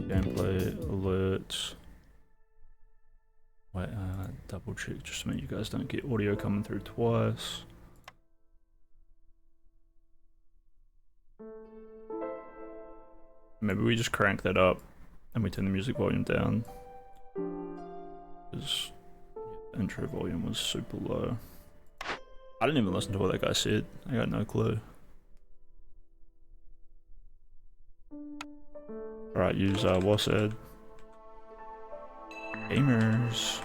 Gameplay alerts. Wait, double check just so you guys don't get audio coming through twice. Maybe we just crank that up and we turn the music volume down. Because the intro volume was super low. I didn't even listen to what that guy said. I got no clue. Alright, use WASD. Gamers.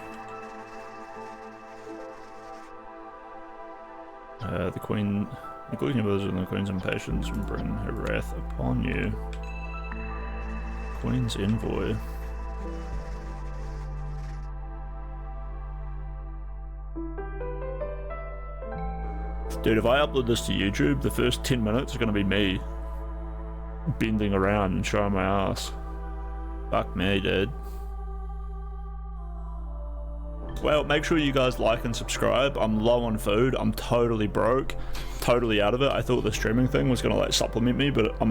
The Queen, including your brothers and the Queen's impatience, will bring her wrath upon you. Queen's envoy. Dude, if I upload this to YouTube, the first 10 minutes is gonna be me bending around and showing my ass. Fuck me, dude. Well, make sure you guys like and subscribe. I'm low on food. I'm totally broke. Totally out of it. I thought the streaming thing was gonna like supplement me, but I'm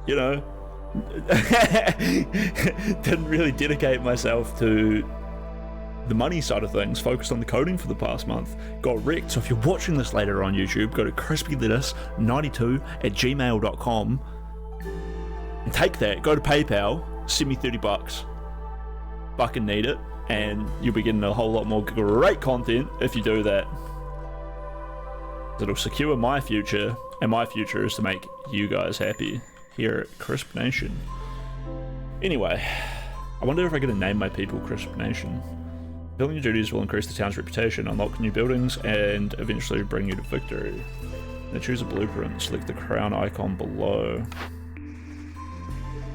you know, didn't really dedicate myself to the money side of things, focused on the coding for the past month. Got wrecked. So if you're watching this later on YouTube, go to crispylettuce92@gmail.com and take that, go to PayPal, send me 30 bucks. Fucking need it, and you'll be getting a whole lot more great content if you do that. It'll secure my future, and my future is to make you guys happy here at Crisp Nation. Anyway, I wonder if I get to name my people Crisp Nation. Building your duties will increase the town's reputation, unlock new buildings, and eventually bring you to victory. Now choose a blueprint, select the crown icon below.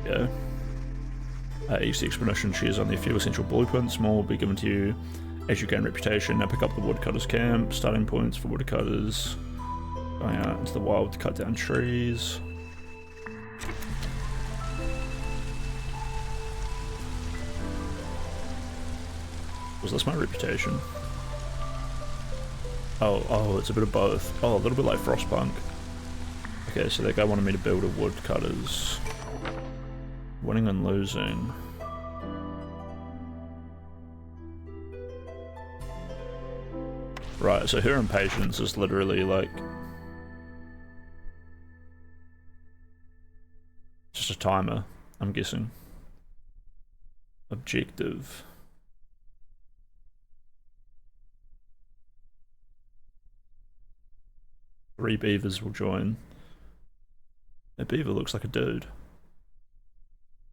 Yeah. Each expedition shares only a few essential blueprints. More will be given to you as you gain reputation. Now pick up the woodcutters camp. Starting points for woodcutters. Going out into the wild to cut down trees. Was this my reputation? Oh, it's a bit of both. Oh, a little bit like Frostpunk. Okay, so that guy wanted me to build a woodcutters. Winning and losing. Right, so her impatience is literally like just a timer, I'm guessing. Objective. Three beavers will join. That beaver looks like a dude.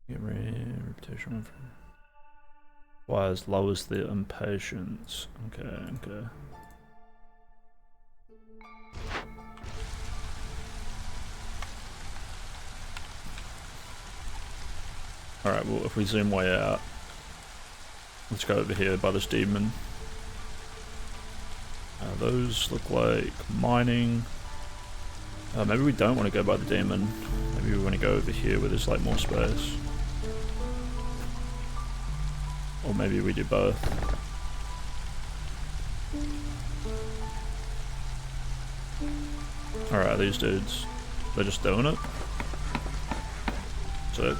Get reputation. Wires lowers their impatience. Okay. Alright, well, if we zoom way out, let's go over here by this demon. Those look like mining. Maybe we don't want to go by the demon. Maybe we want to go over here where there's like more space. Or maybe we do both. Alright, these dudes, they're just doing it. Sick.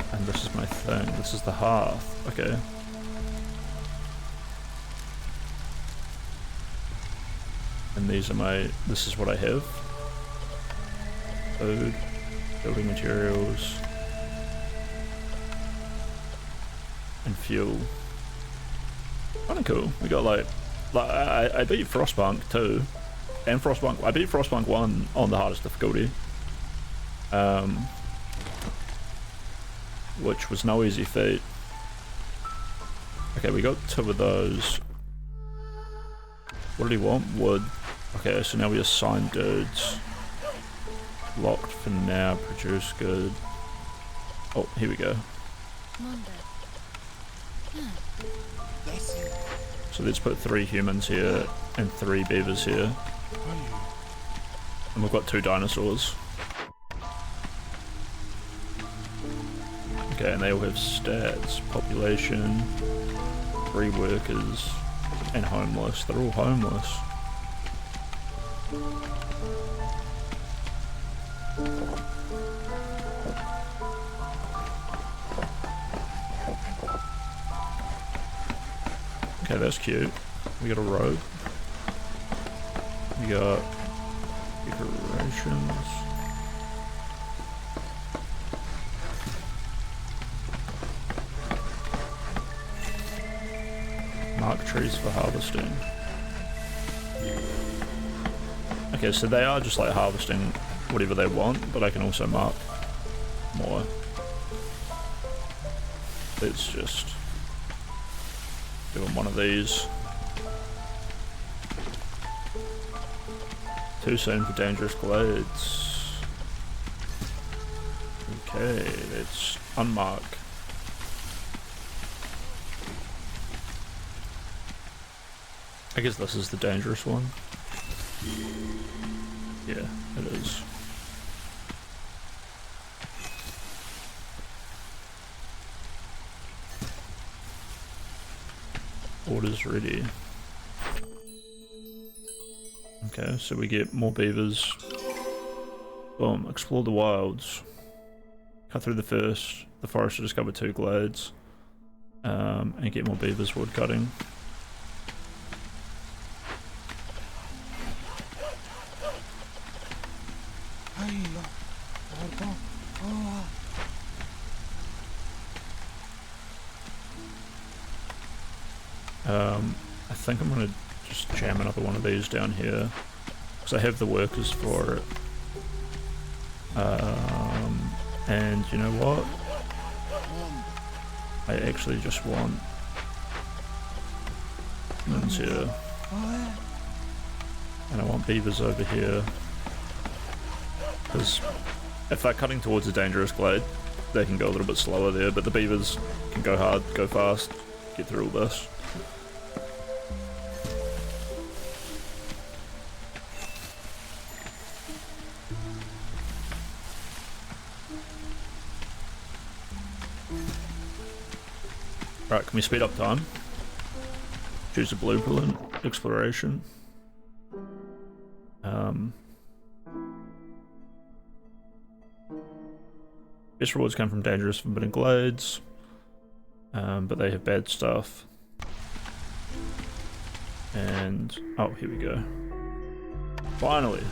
And this is my thing. This is the hearth. Okay. And these are my, this is what I have. Food, building materials, and fuel. Kinda cool. We got like I beat Frostpunk 2, and Frostpunk, I beat Frostpunk 1 on the hardest difficulty. Which was no easy feat. Okay, we got 2 of those. What did he want? Wood. Okay, so now we assign dudes. Locked for now, produce good. Oh, here we go. So let's put 3 humans here and 3 beavers here. And we've got 2 dinosaurs. Okay, and they all have stats, population, 3 workers, and homeless. They're all homeless. Okay, that's cute. We got a robe. We got decorations. Mark trees for harvesting. Okay, so they are just like harvesting whatever they want, but I can also mark more. Let's just give them one of these. Too soon for dangerous glades. Okay, let's unmark. I guess this is the dangerous one. Yeah, it is. Orders ready. Okay, so we get more beavers. Boom, explore the wilds. Cut through the forest to discover 2 glades. And get more beavers wood cutting. I think I'm gonna just jam another one of these down here because I have the workers for it. And you know what? I actually just want humans here, and I want beavers over here because if they're cutting towards a dangerous glade, they can go a little bit slower there, but the beavers can go hard, go fast, get through all this. Right, can we speed up time? Choose a blueprint, exploration. Best rewards come from dangerous forbidden glades, but they have bad stuff. And oh, here we go. Finally.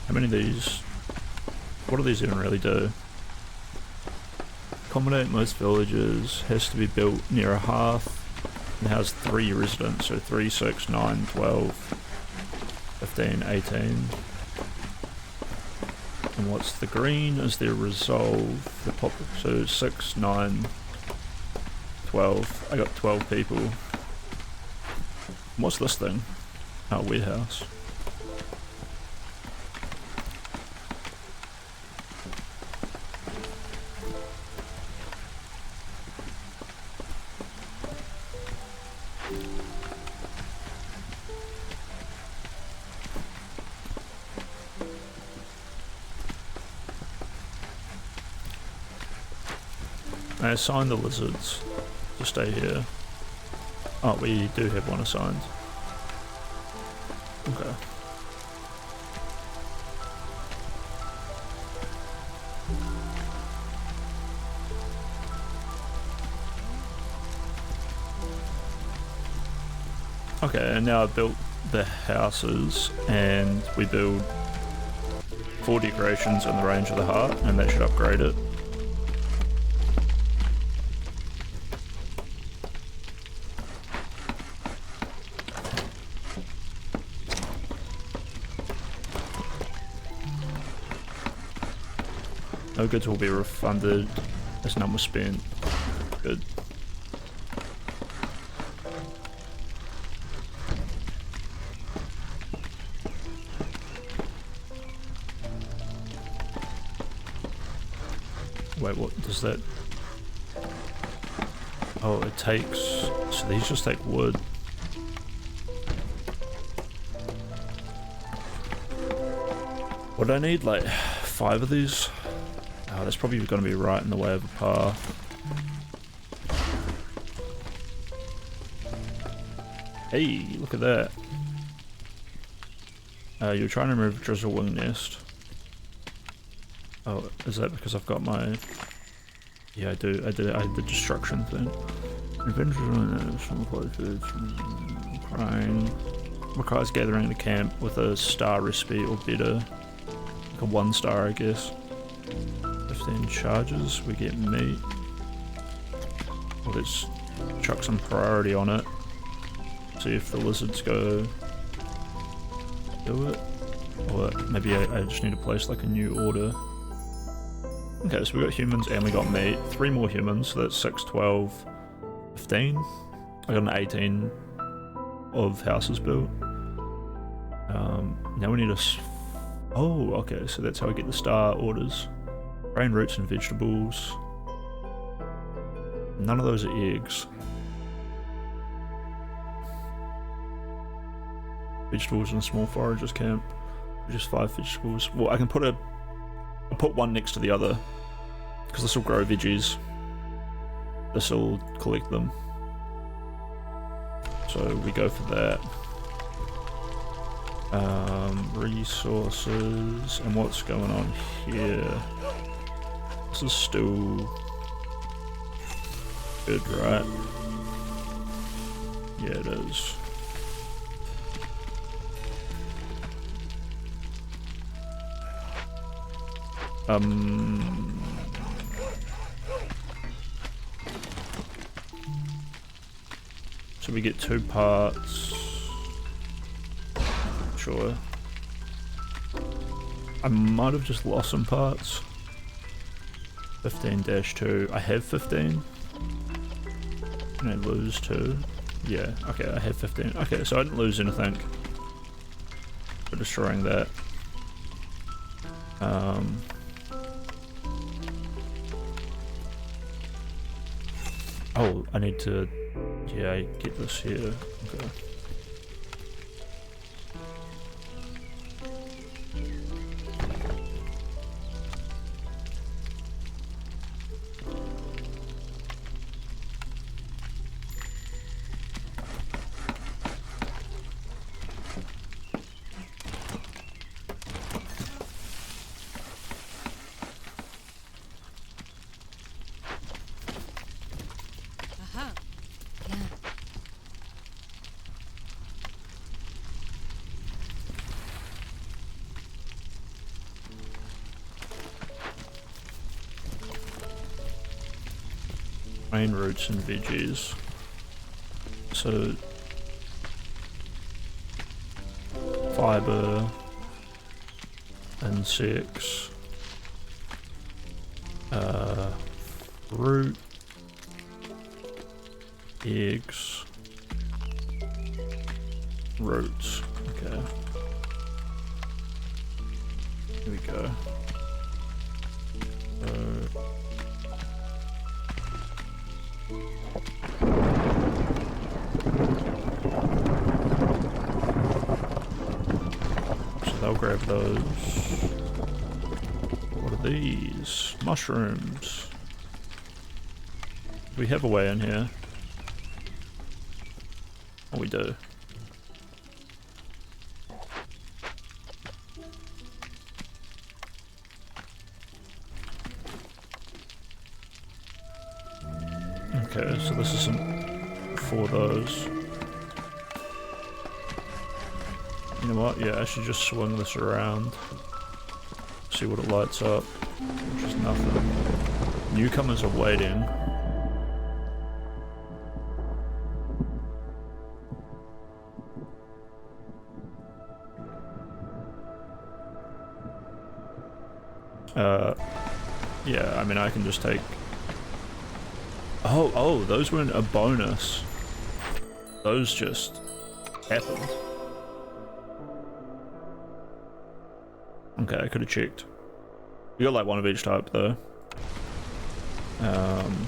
How many of these? What do these even really do? Accommodate most villages, has to be built near a hearth, and has 3 residents, so 3, 6, 9, 12, 15, 18. And what's the green is their resolve, the pop, so 6, 9, 12. I got 12 people. What's this thing? Oh, warehouse. I assigned the lizards to stay here. Oh, we do have one assigned. Okay. Okay, and now I've built the houses, and we build 4 decorations in the range of the heart, and that should upgrade it. No goods will be refunded as none was spent. Good. Wait, what does that... Oh, it takes... So these just take wood. What do I need? Like 5 of these? Oh, that's probably going to be right in the way of a path. Hey, look at that. You're trying to remove Drizzle Wing Nest. Oh, is that because I've got my... Yeah, I do. I had the destruction thing. Crying. Requires gathering the camp with a star recipe or better. Like a 1 star, I guess. 15 charges, we get meat. Well, let's chuck some priority on it. See if the lizards go do it. Or maybe I just need to place like a new order. Okay, so we got humans and we got meat. 3 more humans, so that's 6, 12, 15. I got an 18 of houses built. Now we need a... Oh, okay, so that's how I get the star orders. Grain, roots and vegetables. None of those are eggs. Vegetables in a small foragers camp. Just 5 vegetables. Well, I can put I'll put one next to the other. Because this will grow veggies. This will collect them. So we go for that. Resources. And what's going on here? This is still good, right? Yeah, it is. So we get 2 parts. Sure. I might have just lost some parts. 15-2. I have 15. Can I lose 2? Yeah, okay, I have 15. Okay, so I didn't lose anything for destroying that. Oh, I need to, yeah, get this here. Okay. Grain, roots and veggies. So fiber, insects, fruit, eggs, roots. Okay. Here we go. I'll grab those. What are these? Mushrooms. Do we have a way in here? Oh, we do. Okay, so this is some for those. You know what? Yeah, I should just swing this around. See what it lights up. Which is nothing. Newcomers are waiting. Yeah, I mean, I can just take... Oh, those weren't a bonus. Those just happened. Okay, I could have checked. We got like one of each type though. Um,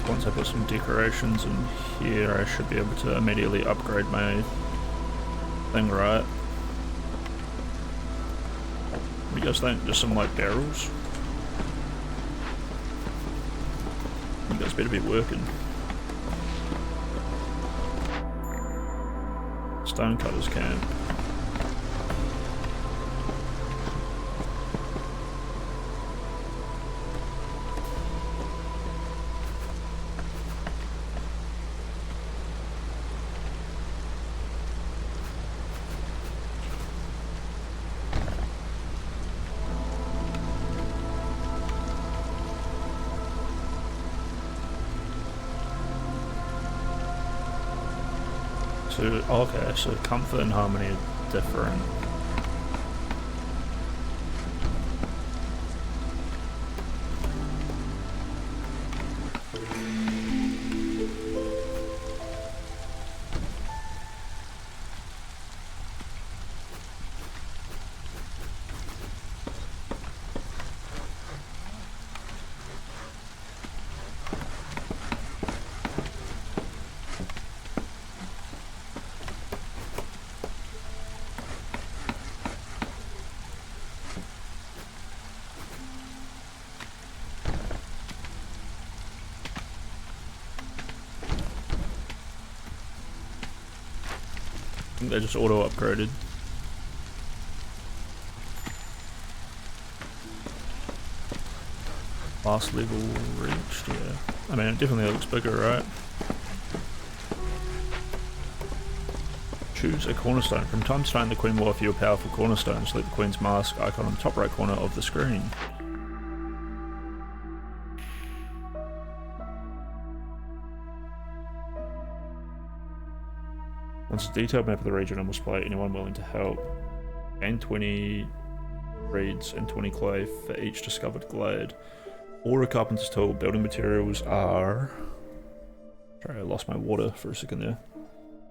once I put some decorations in here, I should be able to immediately upgrade my thing, right? What do you guys think? Just some like barrels? You guys better be working. Stonecutters camp. So, okay, so comfort and harmony are different. I think they just auto upgraded. Last level reached, yeah. I mean, it definitely looks bigger, right? Choose a cornerstone. From time to time, the Queen will offer you a powerful cornerstone. Select the Queen's mask icon on the top right corner of the screen. Once a detailed map of the region on display, anyone willing to help. Gain 20 reeds and 20 clay for each discovered glade. Or a carpenter's tool. Building materials are... Sorry, I lost my water for a second there.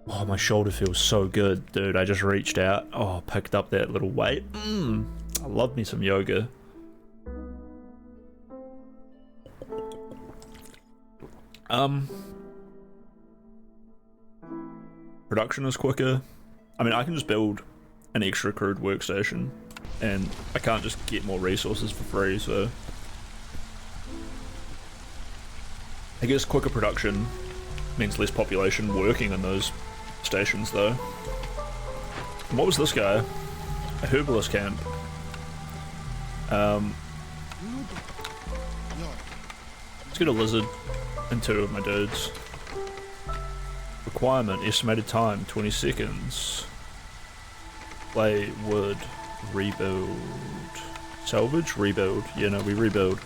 Oh, my shoulder feels so good, dude. I just reached out. Oh, picked up that little weight. I love me some yoga. Production is quicker. I mean, I can just build an extra crude workstation, and I can't just get more resources for free, so... I guess quicker production means less population working in those stations, though. And what was this guy? A herbalist camp. Let's get a lizard and 2 of my dudes. Requirement, estimated time, 20 seconds. Play, wood, rebuild. Salvage, rebuild. Yeah, no, we rebuild.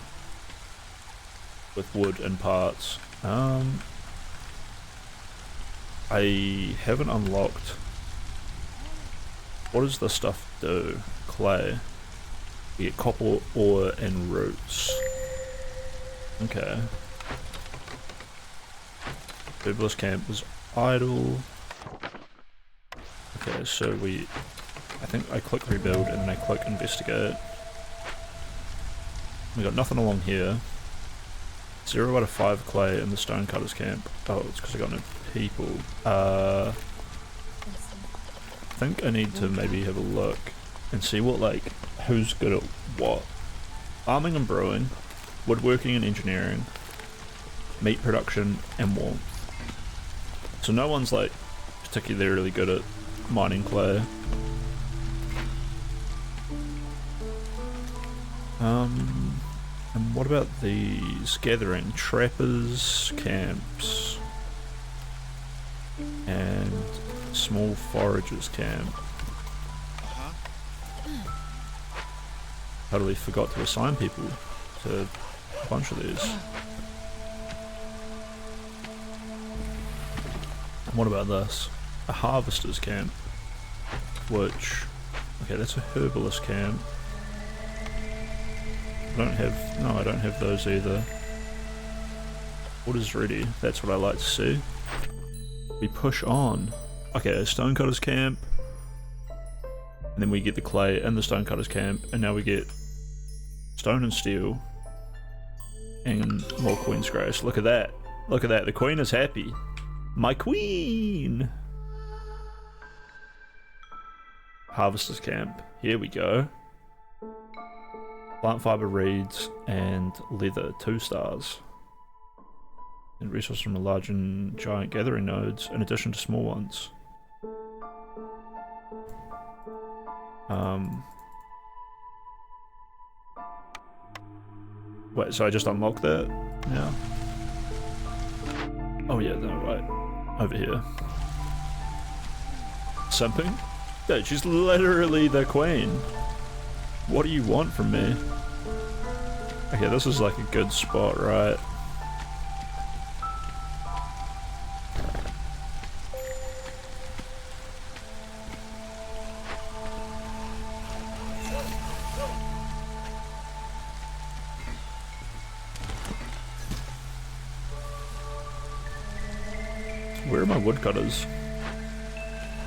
With wood and parts. I haven't unlocked. What does this stuff do? Clay. We get copper, ore, and roots. Okay. Herbalist camp was idle. Okay, so I think I click rebuild and then I click investigate. We got nothing along here. 0 out of 5 clay in the stonecutters camp. Oh, it's because I got no people. I think I need to maybe have a look and see what, like, who's good at what. Farming and brewing, woodworking and engineering, meat production and warmth. So no one's like particularly good at mining clay. And what about these? Gathering, trappers, camps, and small foragers camp. Totally forgot to assign people to bunch of these. And what about this? A harvester's camp. Which... okay, that's a herbalist camp. I don't have those either. What is ready? That's what I like to see. We push on. Okay, a stonecutter's camp. And then we get the clay and the stonecutter's camp. And now we get stone and steel. And more Queen's Grace. Look at that. Look at that. The Queen is happy. My Queen! Harvester's camp. Here we go. Plant fiber reeds and leather, 2 stars. And resources from a large and giant gathering nodes, in addition to small ones. Wait, so I just unlocked that? Yeah. Oh yeah, no, right. Over here. Simping? Dude, she's literally the queen. What do you want from me? Okay, this is like a good spot, right? Where are my woodcutters?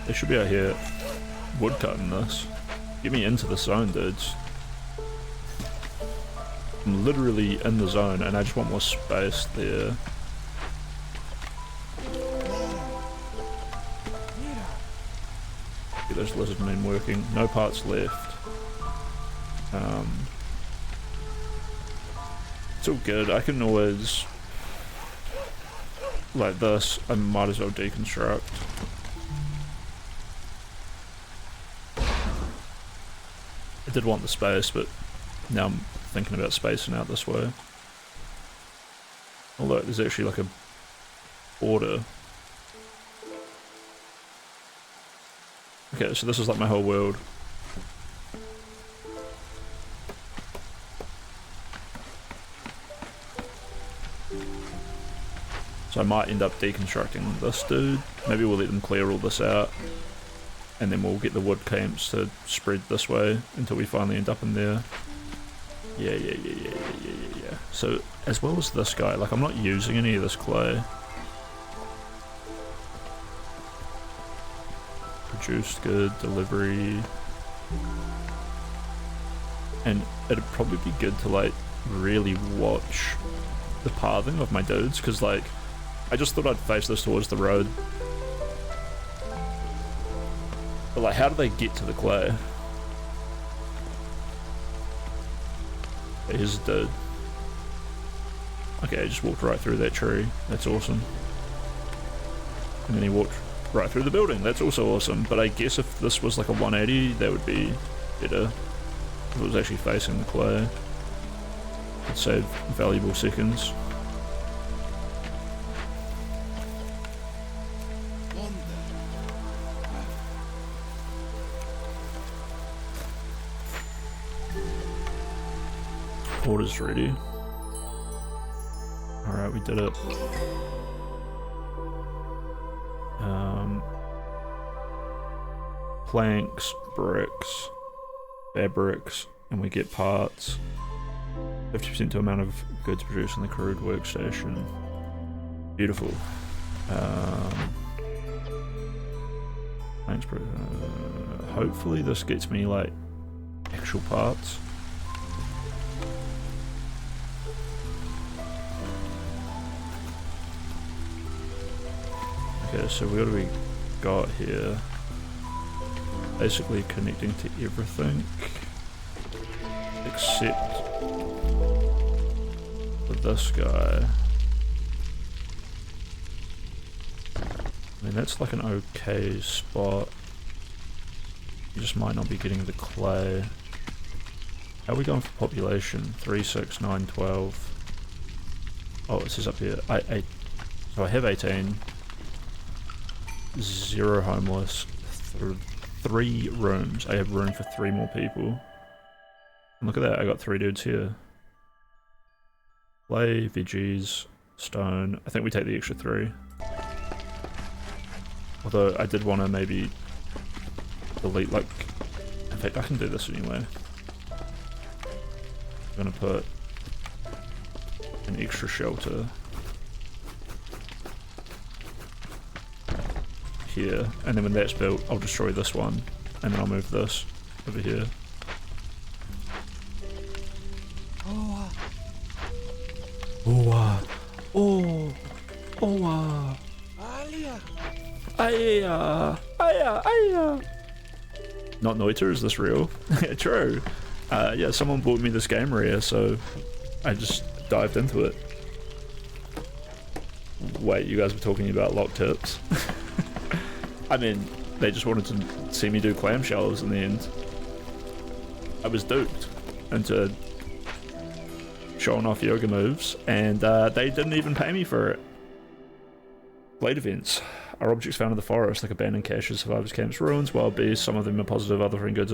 They should be out here woodcutting this. Get me into the zone, dudes. I'm literally in the zone and I just want more space there. Get those lizard men working. No parts left. It's all good. I can always... like this, I might as well deconstruct. I did want the space, but now I'm thinking about spacing out this way. Oh look, there's actually like a border. Okay, so this is like my whole world. So I might end up deconstructing this dude. Maybe we'll let them clear all this out. And then we'll get the wood camps to spread this way until we finally end up in there. Yeah. So, as well as this guy, like I'm not using any of this clay. Produced good, delivery. And it'd probably be good to like really watch the pathing of my dudes, because like I just thought I'd face this towards the road. But like, how do they get to the clay? Here's a dude. Okay, I just walked right through that tree. That's awesome. And then he walked right through the building. That's also awesome. But I guess if this was like a 180, that would be better. If it was actually facing the clay. It'd save valuable seconds. Order's ready. Alright, we did it. Planks, bricks, fabrics, and we get parts. 50% to amount of goods produced in the crude workstation. Beautiful. Planks, hopefully this gets me like actual parts. Okay, so what do we got here? Basically connecting to everything except for this guy. I mean, that's like an okay spot. You just might not be getting the clay. How are we going for population? 3, 6, 9, 12. Oh, it says up here. So I have 18. 0 homeless. 3 rooms. I have room for 3 more people. And look at that, I got 3 dudes here. Clay, veggies, stone. I think we take the extra 3. Although I did want to maybe delete, like, in fact I can do this anyway. I'm gonna put an extra shelter here, and then when that's built I'll destroy this one, and then I'll move this over here. Not Noiter, is this real? True. Yeah, someone bought me this game rare, so I just dived into it. Wait, you guys were talking about lock tips? I mean, they just wanted to see me do clamshells in the end. I was duped into showing off yoga moves, and they didn't even pay me for it. Blade events. Are objects found in the forest, like abandoned caches, survivors' camps, ruins, wild beasts. Some of them are positive, other things good.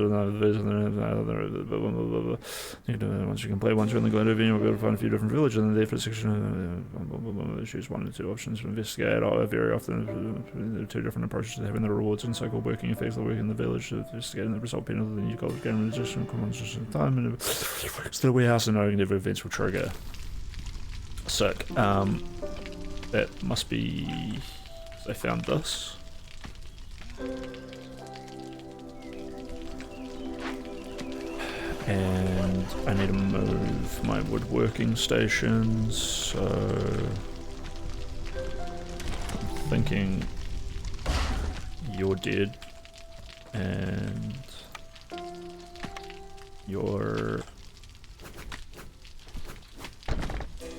Once you complete once you're in the Glade event, you'll be able to find a few different villages, and there for section. Choose 1 or 2 options to investigate. Very often, there are 2 different approaches to having the rewards and so-called working effects that work in the village. Investigating the result penalty, then you've got to gain resistance, time, and still warehouse and knowing never events will trigger. Sick. That must be. I found this. And I need to move my woodworking stations, so I'm thinking you're dead and you're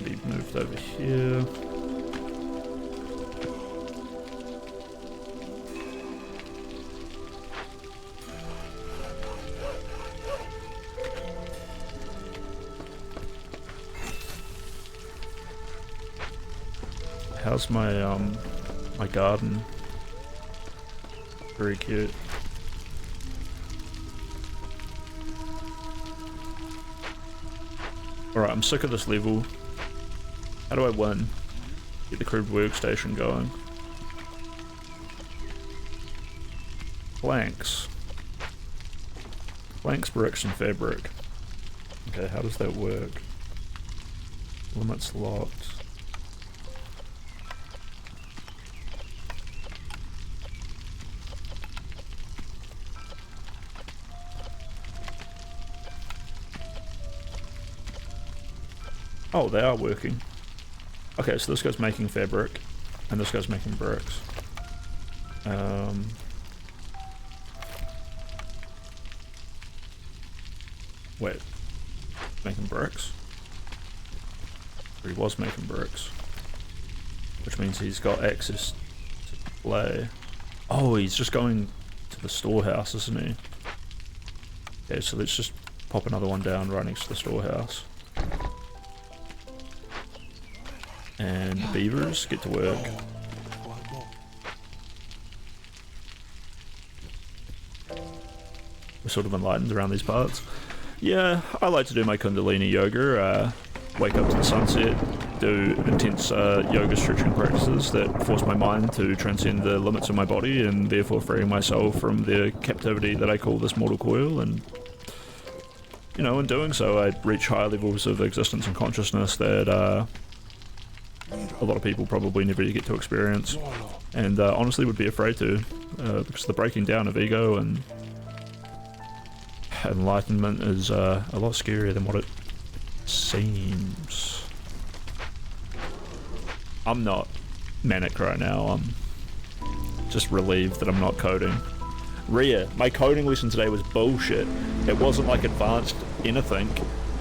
be moved over here. How's my my garden? Very cute. Alright, I'm sick of this level. How do I win? Get the crude workstation going. Planks. Planks, bricks, and fabric. Okay, how does that work? Limits locked. Oh, they are working. Okay, so this guy's making fabric, and this guy's making bricks. Wait, making bricks? Or he was making bricks, which means he's got access to play. Oh, he's just going to the storehouse, isn't he? Okay, so let's just pop another one down right next to the storehouse. And the beavers get to work. We're sort of enlightened around these parts. Yeah, I like to do my Kundalini yoga, wake up to the sunset, do intense yoga stretching practices that force my mind to transcend the limits of my body and therefore freeing my soul from the captivity that I call this mortal coil. And, you know, in doing so, I reach higher levels of existence and consciousness that a lot of people probably never get to experience, and honestly would be afraid to, because the breaking down of ego and enlightenment is a lot scarier than what it seems. I'm not manic right now, I'm just relieved that I'm not coding. Rhea, my coding lesson today was bullshit. It wasn't like advanced anything,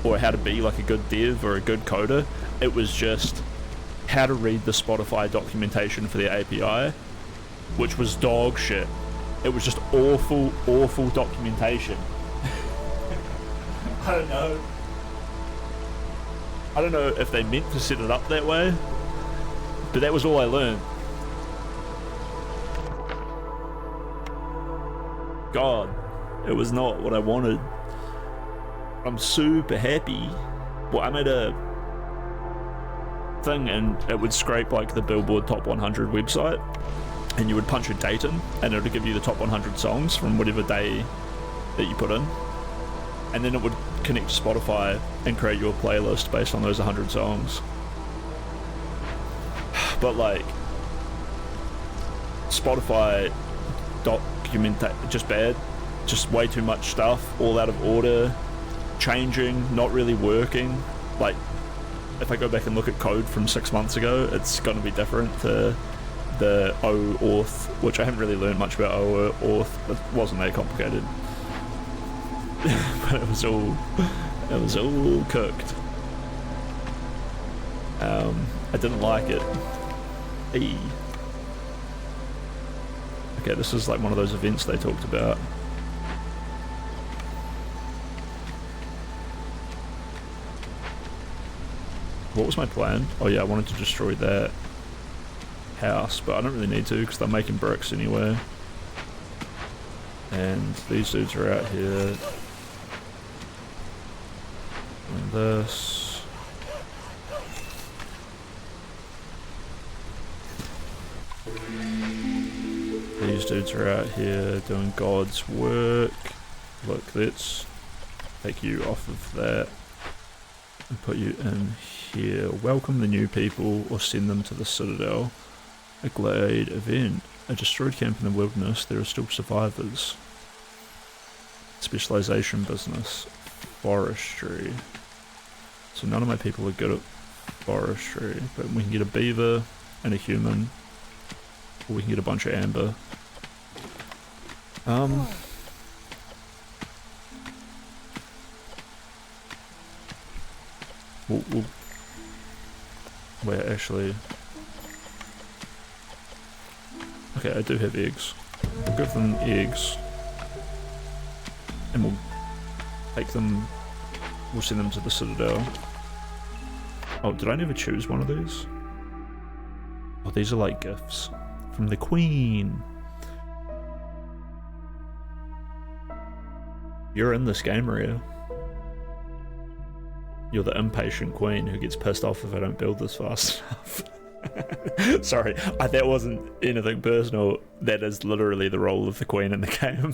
or how to be like a good dev or a good coder. It was just how to read the Spotify documentation for the API, which was dog shit. It was just awful, awful documentation. I don't know if they meant to set it up that way, but that was all I learned. God, it was not what I wanted. I'm super happy. Well, I'm at a thing, and it would scrape like the Billboard Top 100 website, and you would punch a date in, and it would give you the top 100 songs from whatever day that you put in, and then it would connect to Spotify and create you a playlist based on those 100 songs. But like, Spotify document that just bad, just way too much stuff, all out of order, changing, not really working. Like, if I go back and look at code from 6 months ago, it's going to be different to the OAuth, which I haven't really learned much about OAuth. It wasn't that complicated. But it was all cooked. I didn't like it. Eee. Okay, this is like one of those events they talked about. What was my plan? Oh yeah, I wanted to destroy that house, but I don't really need to because they're making bricks anyway. And these dudes are out here doing this. These dudes are out here doing God's work. Look, let's take you off of that and put you in here. Welcome the new people or send them to the Citadel. A Glade event. A destroyed camp in the wilderness. There are still survivors. Specialization business. Forestry. So none of my people are good at forestry, but we can get a beaver and a human. Or we can get a bunch of amber. Wait, actually... Okay, I do have eggs. We'll give them eggs. And we'll take them... We'll send them to the Citadel. Oh, did I never choose one of these? Oh, these are like gifts. From the Queen. You're in this game, Maria. You're the impatient queen who gets pissed off if I don't build this fast enough. Sorry, that wasn't anything personal. That is literally the role of the queen in the game.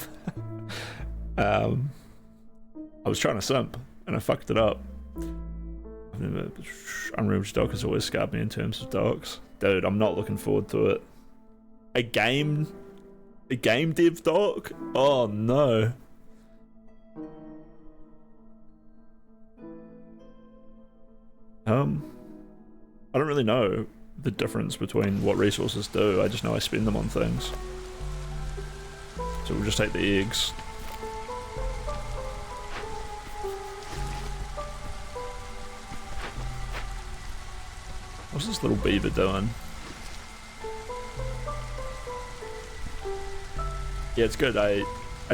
I was trying to simp, and I fucked it up. Unreal Doc has always scarred me in terms of docs. Dude, I'm not looking forward to it. A game dev doc? Oh no. I don't really know the difference between what resources do. I just know I spend them on things. So we'll just take the eggs. What's this little beaver doing? Yeah, it's good. I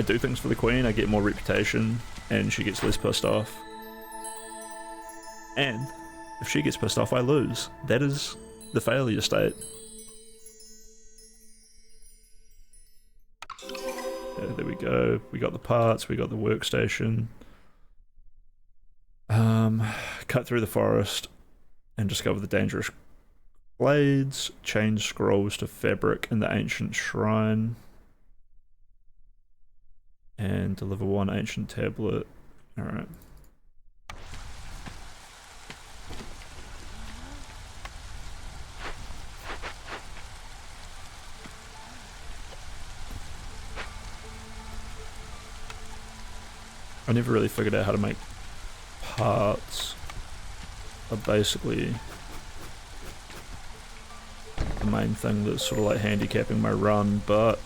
do things for the queen, I get more reputation, and she gets less pissed off. And if she gets pissed off, I lose. That is the failure state. Yeah, there we go. We got the parts, we got the workstation. Cut through the forest and discover the dangerous glades. Change scrolls to fabric in the ancient shrine. And deliver one ancient tablet. Alright. I never really figured out how to make parts. Are basically the main thing that's sort of like handicapping my run, but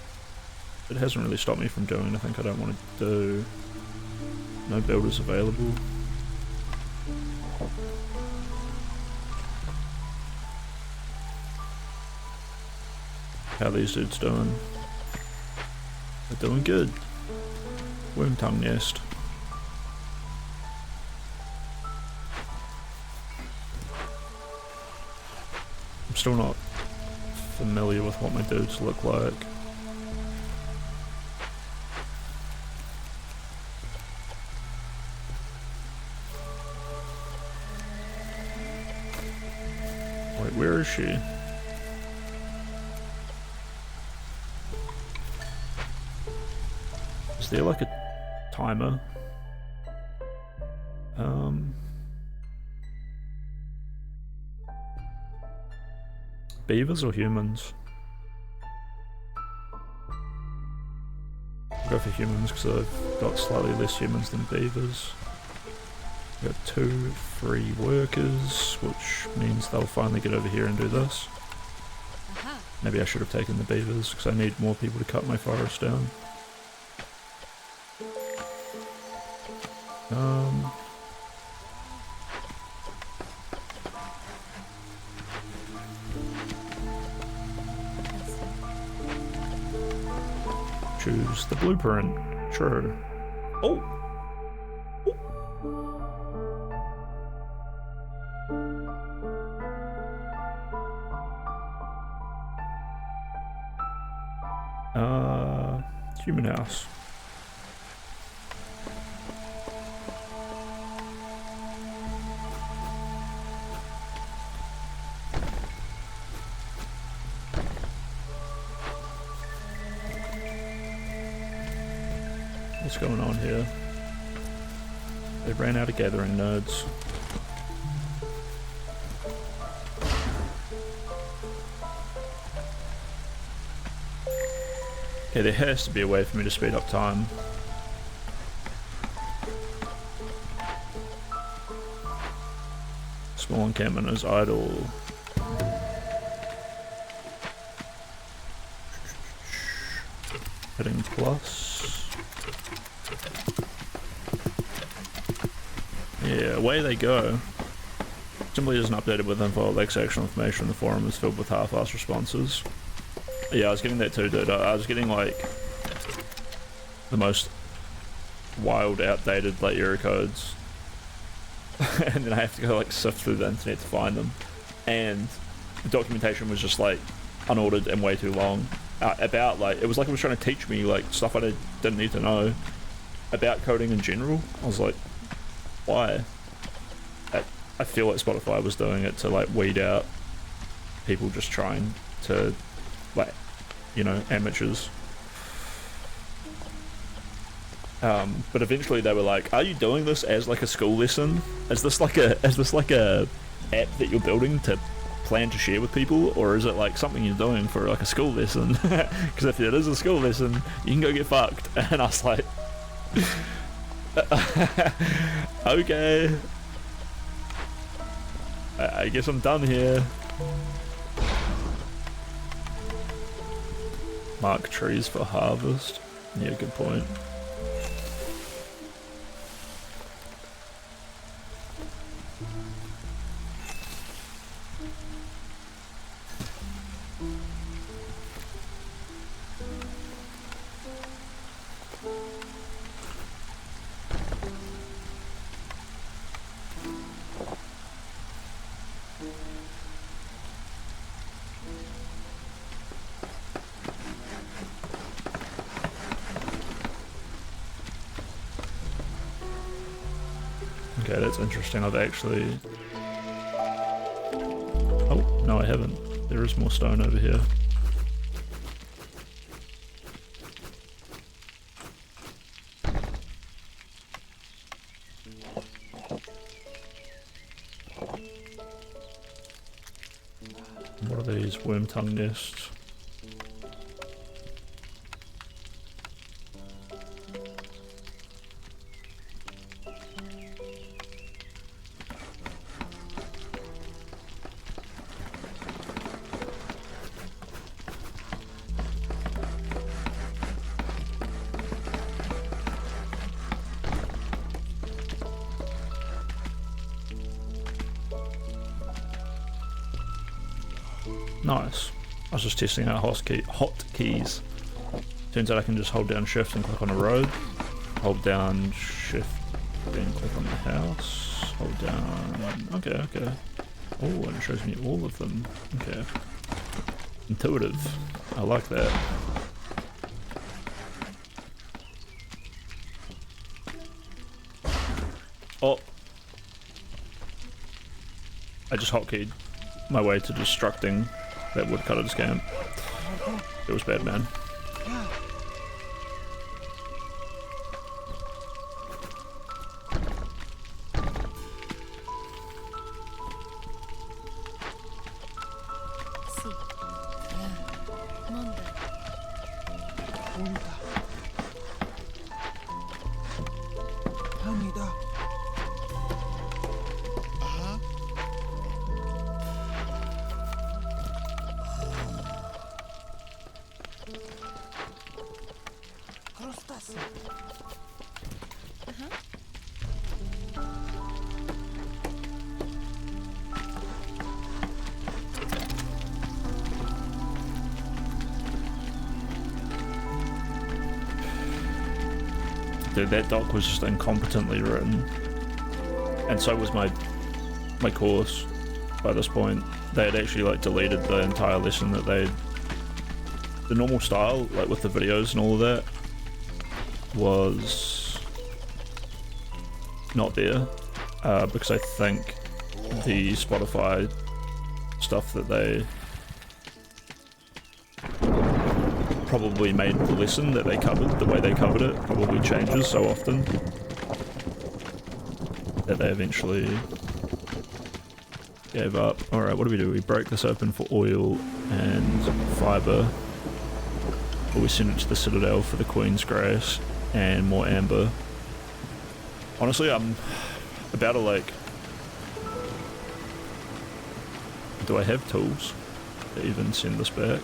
it hasn't really stopped me from doing anything I don't want to do. No builders available. How are these dudes doing? They're doing good. Worm tongue nest. I'm still not familiar with what my dudes look like. is she? Is there like a timer? Beavers or humans? I'll go for humans because I've got slightly less humans than beavers. We've got 2 free workers, which means they'll finally get over here and do this. Maybe I should have taken the beavers because I need more people to cut my forest down. Choose the blueprint. Sure. Oh! Human house. What's going on here? They ran out of gathering nerds. Okay, there has to be a way for me to speed up time. Small encampment is idle. Hitting plus. Yeah, away they go. Simply isn't updated with info. Lacks actual information. The forum is filled with half-assed responses. Yeah, I was getting that too, dude. I was getting like the most wild, outdated like error codes, and then I have to go like sift through the internet to find them. And the documentation was just like unordered and way too long. About like it was like it was trying to teach me like stuff I didn't need to know about coding in general. I was like, why? I feel like Spotify was doing it to like weed out people just trying to, like, you know, amateurs. But eventually they were like, are you doing this as like a school lesson? Is this like a app that you're building to plan to share with people, or is it like something you're doing for like a school lesson? Because if it is a school lesson, you can go get fucked. And I was like, okay, I guess I'm done here. Mark trees for harvest. Yeah, good point. Okay, that's interesting. I've actually... Oh, no I haven't. There is more stone over here. What are these? Worm tongue nests. Nice. I was just testing out hotkeys. Turns out I can just hold down shift and click on a road. Hold down shift, then click on the house. Hold down... Okay, okay. Oh, and it shows me all of them. Okay. Intuitive. I like that. Oh. I just hotkeyed. my way to destructing that woodcutter's camp. It was bad, man. Dude, that doc was just incompetently written. And so was my course by this point. They had actually like deleted the entire lesson that they... The normal style, like with the videos and all of that, was not there. Because I think the Spotify stuff that they probably made the lesson that they covered, the way they covered it, probably changes so often that they eventually gave up. Alright, what do? We break this open for oil and fibre. Or we send it to the Citadel for the Queen's Grace and more amber. Honestly, I'm about to like... Do I have tools to even send this back?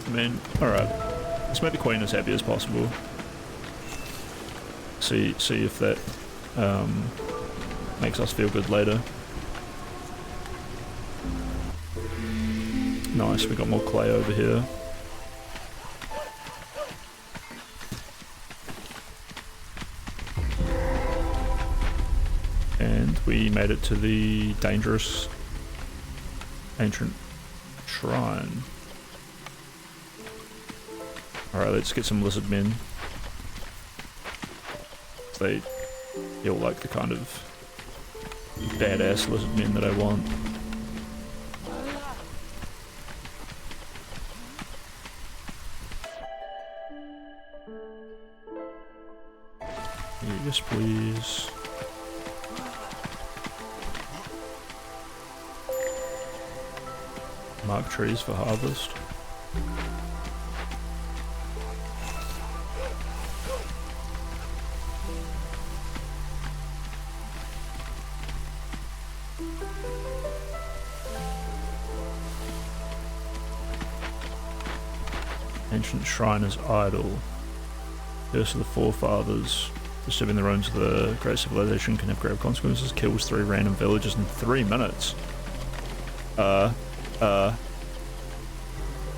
I mean, alright. Let's make the Queen as happy as possible. See if that makes us feel good later. Nice, we got more clay over here. And we made it to the dangerous ancient shrine. Alright, let's get some lizard men. They feel like the kind of badass lizard men that I want. Yes, please. Mark trees for harvest. Ancient shrine is idle. Curse of the forefathers. Disturbing the ruins of the great civilization can have grave consequences. Kills 3 random villagers in 3 minutes.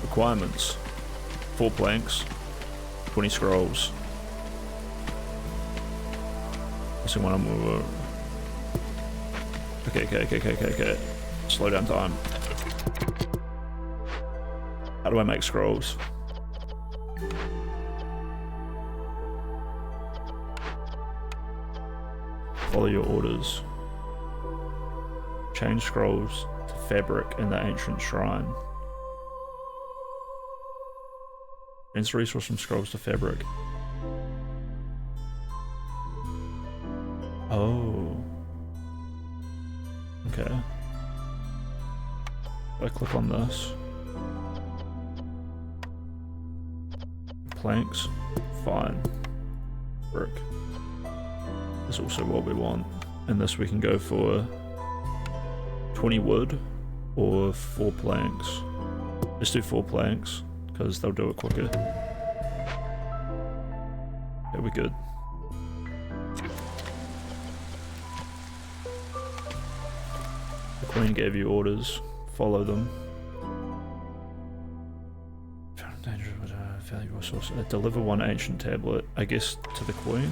Requirements. 4 planks. 20 scrolls. Missing one more. Okay. Slow down time. How do I make scrolls? Follow your orders. Change scrolls to fabric in the ancient shrine. Transfer resource from scrolls to fabric. Oh. Okay. I click on this. Planks. Fine. Brick. Is also what we want. And this we can go for 20 wood or 4 planks. Let's do 4 planks because they'll do it quicker. Yeah, we're good. The Queen gave you orders. Follow them. Dangerous, valuable source. Deliver 1 ancient tablet, I guess, to the Queen.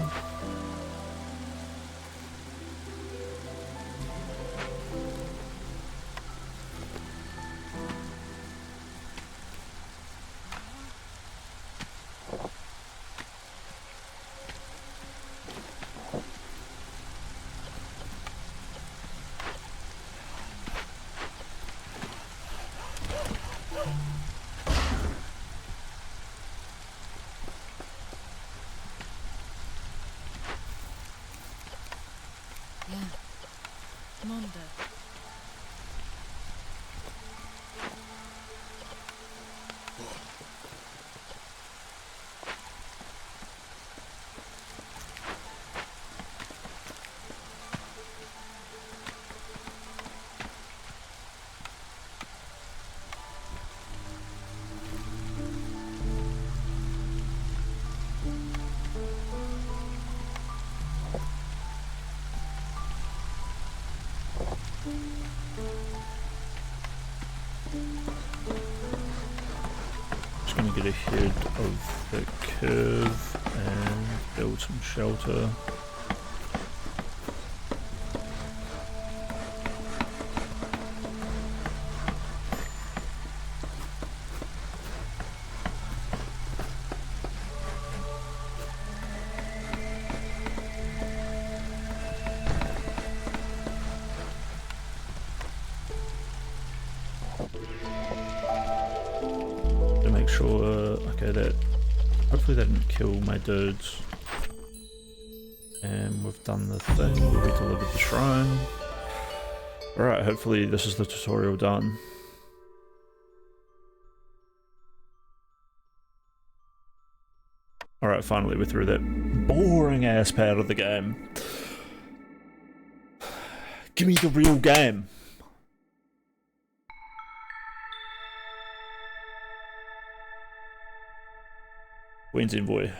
Just gonna get ahead of the curve and build some shelter. To make sure, okay, that hopefully that didn't kill my dudes. And we've done the thing where we delivered the shrine. Alright, hopefully this is the tutorial done. Alright, finally we're through that boring ass part of the game. Give me the real game. Queen's Envoy.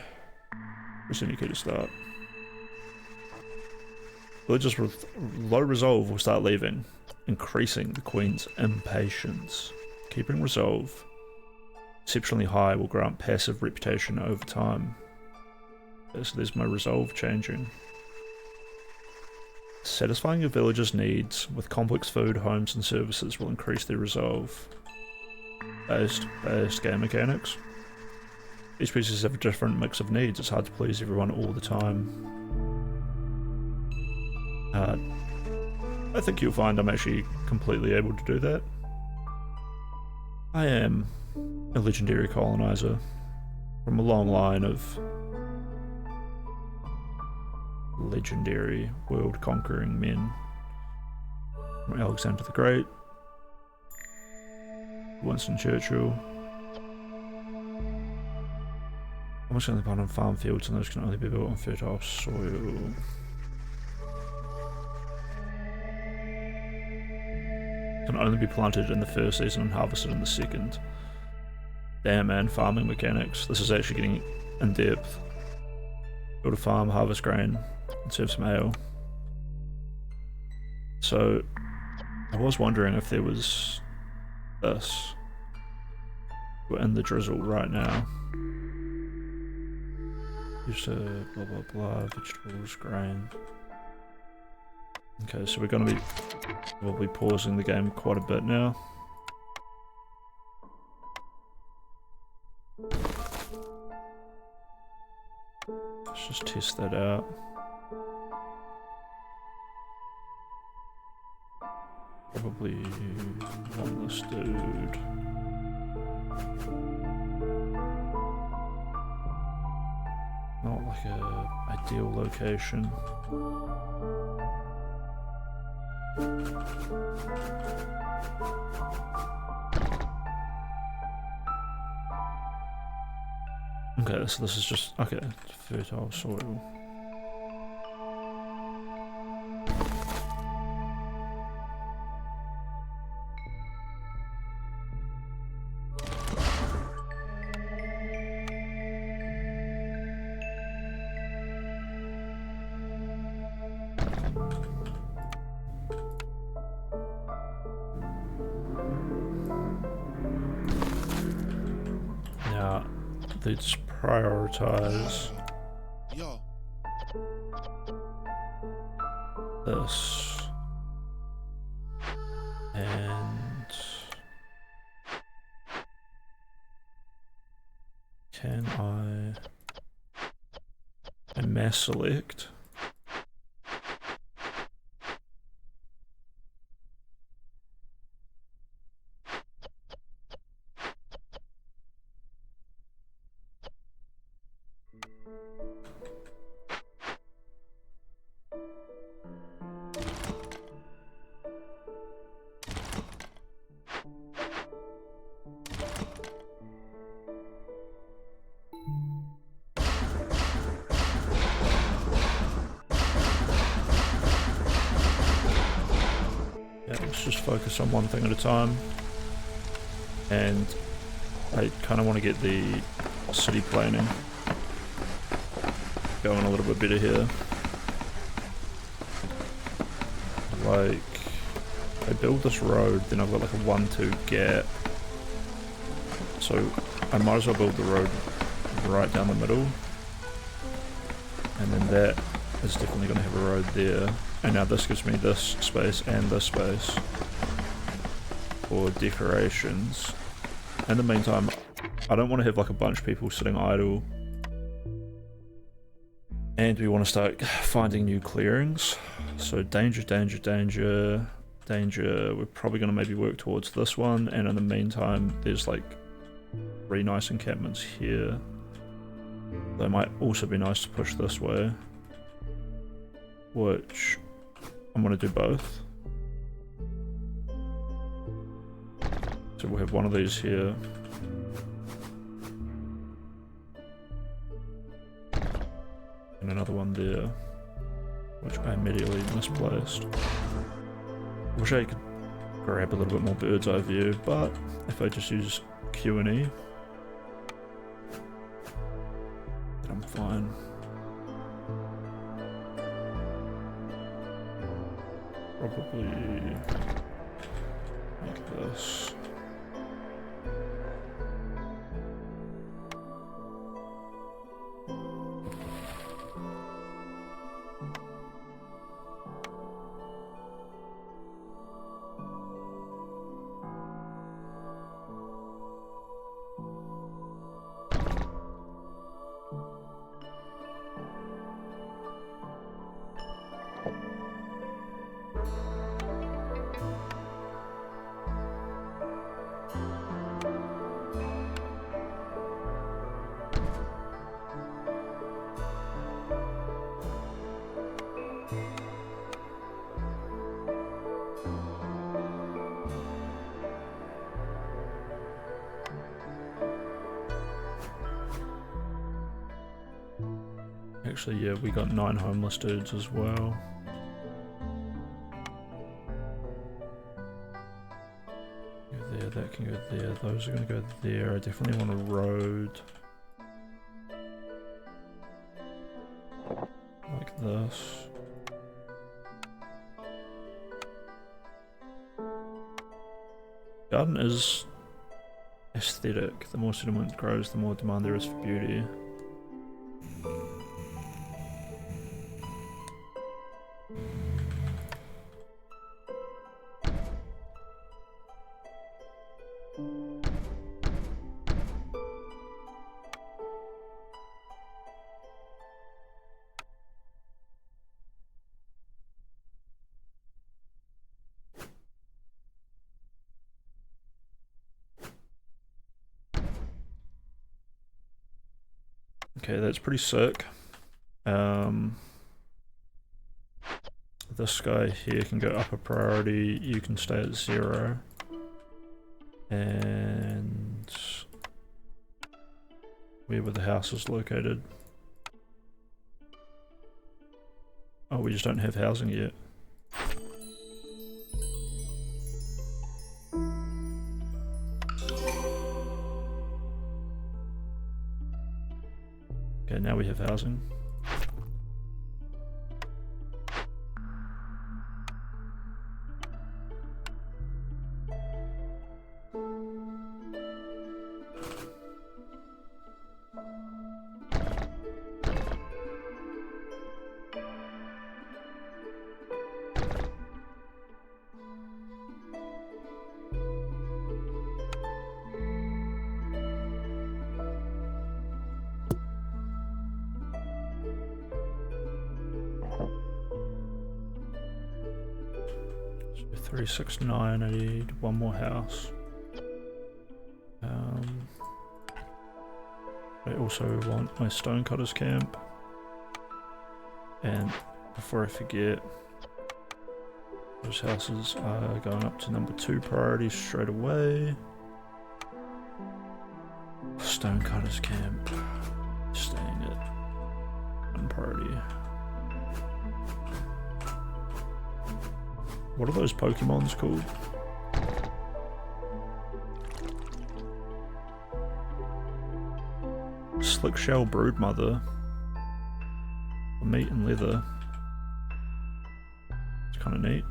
Recently could start. Villagers with low resolve will start leaving, increasing the Queen's impatience. Keeping resolve exceptionally high will grant passive reputation over time. Okay, so there's my resolve changing. Satisfying your villagers' needs with complex food, homes, and services will increase their resolve. Based game mechanics. These species have a different mix of needs. It's hard to please everyone all the time. I think you'll find I'm actually completely able to do that. I am a legendary colonizer from a long line of legendary world-conquering men. From Alexander the Great, Winston Churchill. I'm just going to plant on farm fields and those can only be built on fertile soil. Can only be planted in the first season and harvested in the second. Damn man, farming mechanics. This is actually getting in depth. Build a farm, harvest grain, and serve some ale. So, I was wondering if there was this. We're in the drizzle right now. Just blah blah blah, vegetables, grain. Okay, so we're going to be probably pausing the game quite a bit now. Let's just test that out. Probably on this dude. Not like a ideal location. Okay, so this is just, okay, fertile soil. Now, let's prioritize this, and can I mass select? Let's just focus on one thing at a time, and I kind of want to get the city planning going a little bit better here, like I build this road, then I've got like a 1-2 gap. So I might as well build the road right down the middle. And then that is definitely going to have a road there. And now this gives me this space and this space for decorations. In the meantime, I don't want to have like a bunch of people sitting idle. And we want to start finding new clearings. So danger, danger, danger, danger. We're probably going to maybe work towards this one. And in the meantime, there's like 3 nice encampments here. They might also be nice to push this way. Which I'm going to do both. So we'll have one of these here. And another one there, which I immediately misplaced. Wish I could grab a little bit more bird's eye view, but if I just use Q and E, then I'm fine. Probably like this. Actually, yeah, we got 9 homeless dudes as well. Go there, that can go there, those are going to go there. I definitely want a road. Like this. Garden is aesthetic. The more settlement grows, the more demand there is for beauty. Okay, that's pretty sick. This guy here can go up a priority, you can stay at 0. And where were the houses located? Oh, we just don't have housing yet. Okay, now we have housing. So 369, I need one more house. I also want my stonecutters camp. And before I forget, those houses are going up to number 2 priority straight away. Stonecutters camp, staying at 1 priority. What are those Pokemons called? Slickshell Broodmother. Meat and leather. It's kind of neat.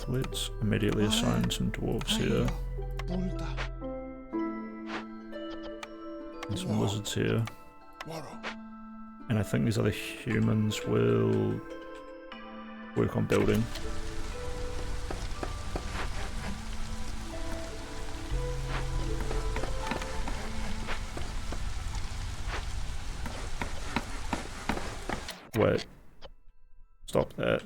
And let's immediately assign some dwarves here. And some lizards here. And I think these other humans will work on building. Wait. Stop that.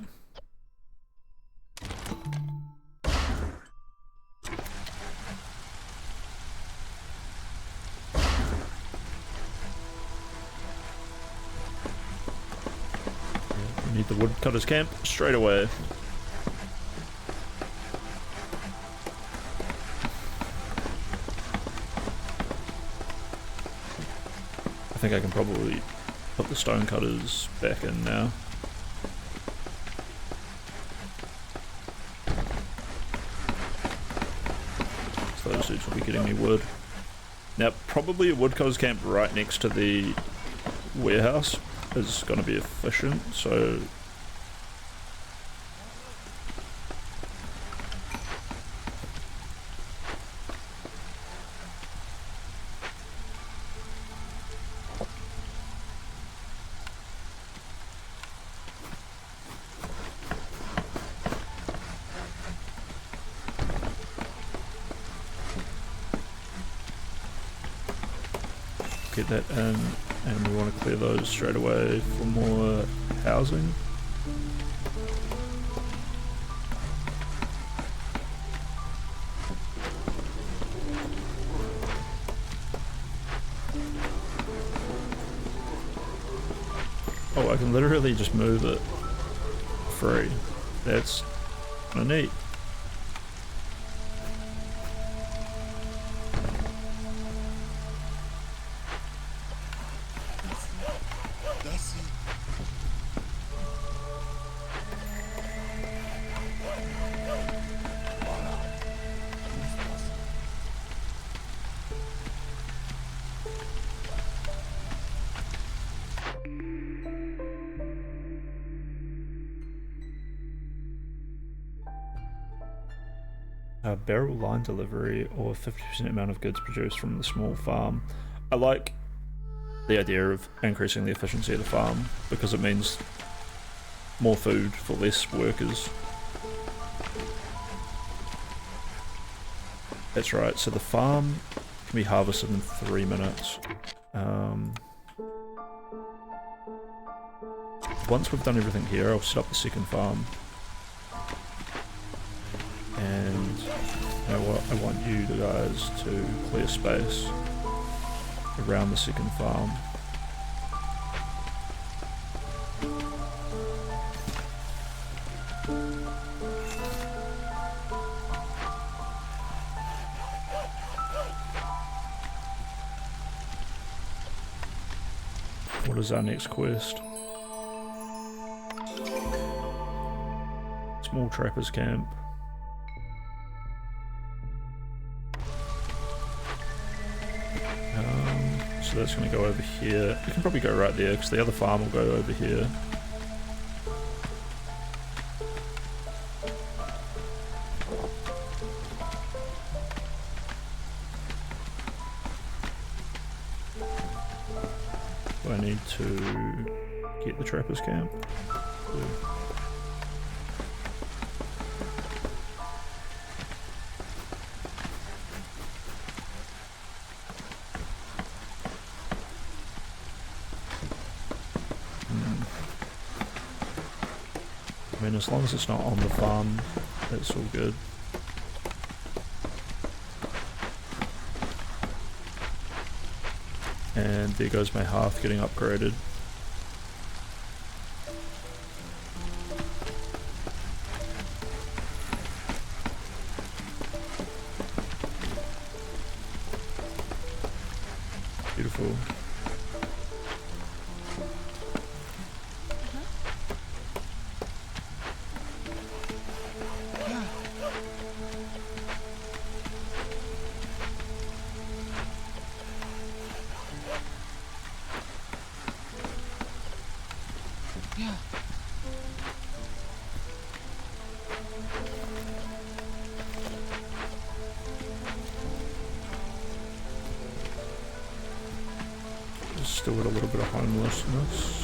We need the woodcutters camp straight away. I think I can probably put the stonecutters back in now. So those dudes will be getting me wood. Now, probably a woodcutters camp right next to the warehouse is going to be efficient, so get that in, and we want to clear those straight away for more housing. Oh, I can literally just move it free. That's kinda neat. Barrel line delivery or 50% amount of goods produced from the small farm. I like the idea of increasing the efficiency of the farm because it means more food for less workers. That's right, so the farm can be harvested in 3 minutes. Once we've done everything here, I'll set up the second farm. And you know what, I want you guys to clear space around the second farm. What is our next quest? Small trappers camp. So that's going to go over here. You can probably go right there because the other farm will go over here. Do I need to get the trappers camp? Yeah. I mean, as long as it's not on the farm, it's all good. And there goes my hearth getting upgraded. Beautiful. still got a little bit of homelessness.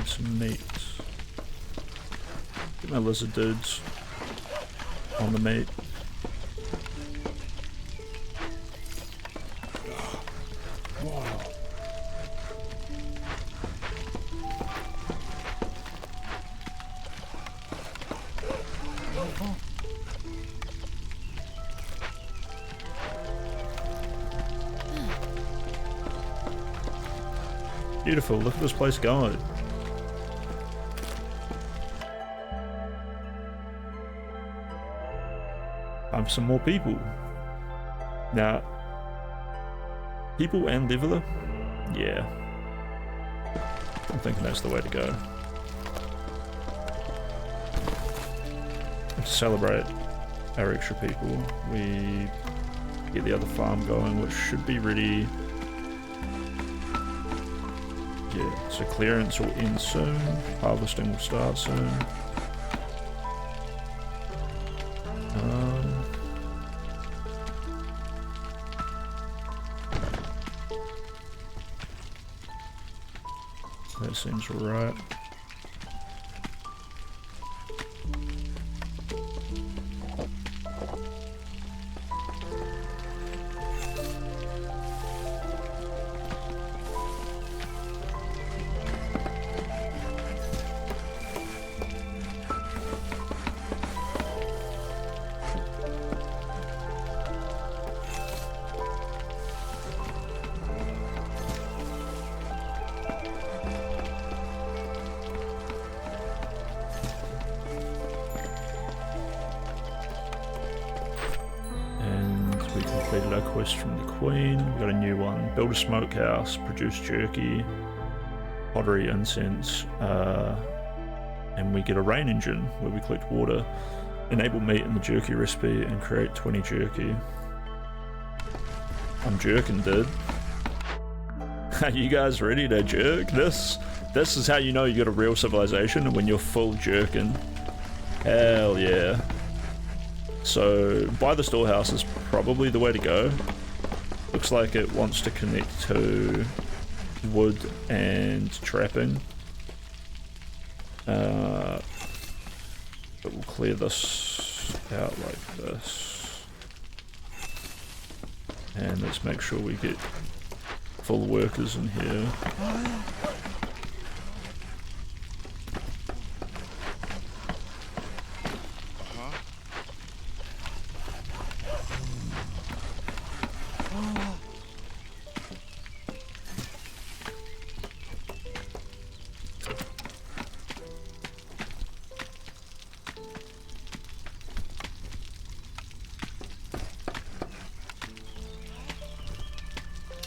Some meat. Get my lizard dudes on the meat. Beautiful, look at this place going. Time for some more people. Now, people and leveler? Yeah. I'm thinking that's the way to go. To celebrate our extra people, we get the other farm going, which should be ready. Yeah, so clearance will end soon, harvesting will start soon. That seems right. Our quest from the Queen. We got a new one. Build a smokehouse, produce jerky, pottery, incense, and we get a rain engine where we collect water, enable meat in the jerky recipe, and create 20 jerky. I'm jerking, dude. Are you guys ready to jerk? This is how you know you got a real civilization, when you're full jerking. Hell yeah. So, buy the storehouse is probably the way to go. Looks like it wants to connect to wood and trapping. But we'll clear this out like this. And let's make sure we get full workers in here.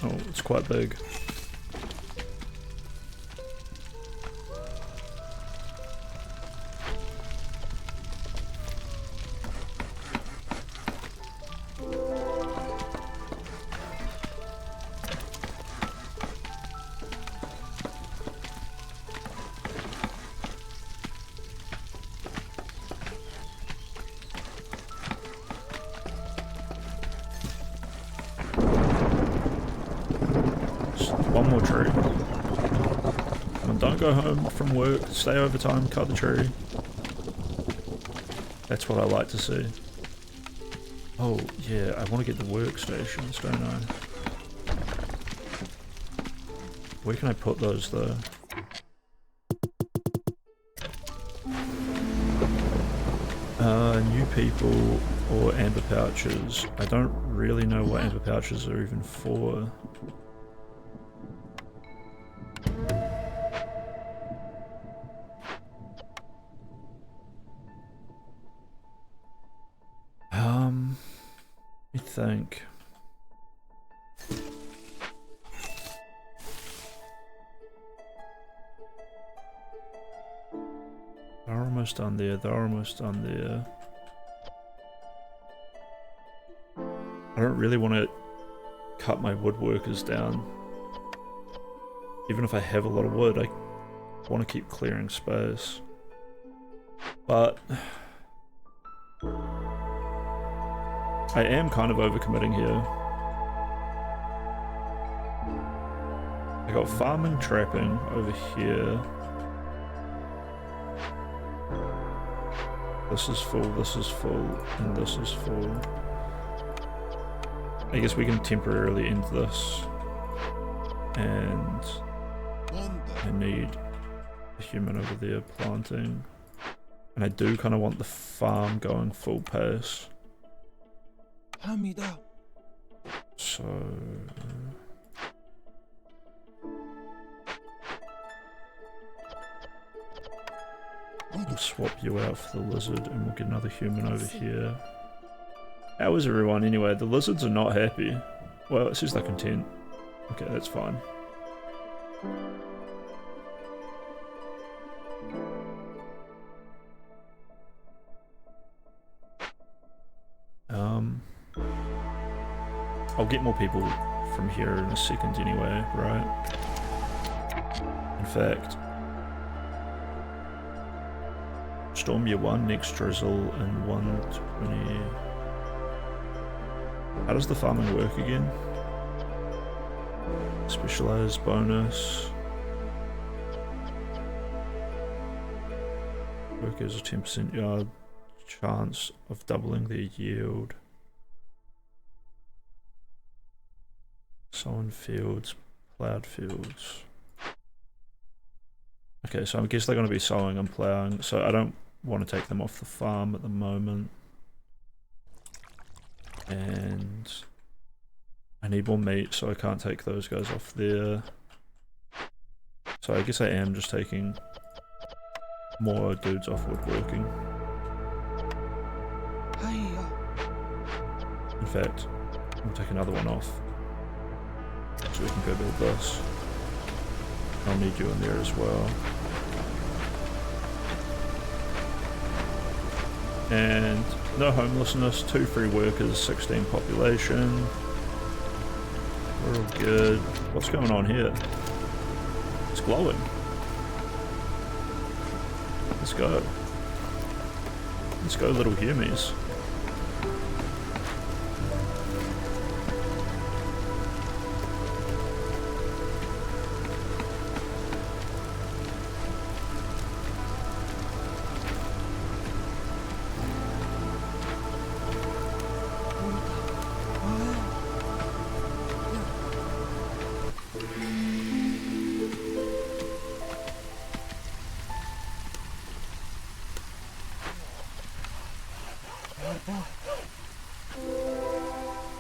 Oh, it's quite big. One more tree. I'm Don't go home from work. Stay overtime. Cut the tree. That's what I like to see. Oh, yeah. I want to get the workstations, don't I? Where can I put those, though? New people or amber pouches. I don't really know what amber pouches are even for. I think. They're almost done there, they're almost done there. I don't really want to cut my woodworkers down. Even if I have a lot of wood, I want to keep clearing space. But I am kind of overcommitting here. I got farming, trapping over here. This is full, and this is full. I guess we can temporarily end this. And I need a human over there planting. And I do kind of want the farm going full pace. So... we'll swap you out for the lizard and we'll get another human over here. How is everyone anyway? The lizards are not happy. Well, it says they're content. Okay, that's fine. I'll get more people from here in a second anyway, right? In fact, Storm Year 1, next drizzle, and 120. How does the farming work again? Specialized bonus. Workers a 10% yard chance of doubling their yield. Sown fields, plowed fields. Okay, so I guess they're going to be sowing and plowing, so I don't want to take them off the farm at the moment. And I need more meat, so I can't take those guys off there. So I guess I am just taking more dudes off woodworking. In fact, I'll take another one off. So we can go build this. I'll need you in there as well. And no homelessness, 2 free workers, 16 population. We're all good. What's going on here? It's glowing. Let's go. Let's go, little humies.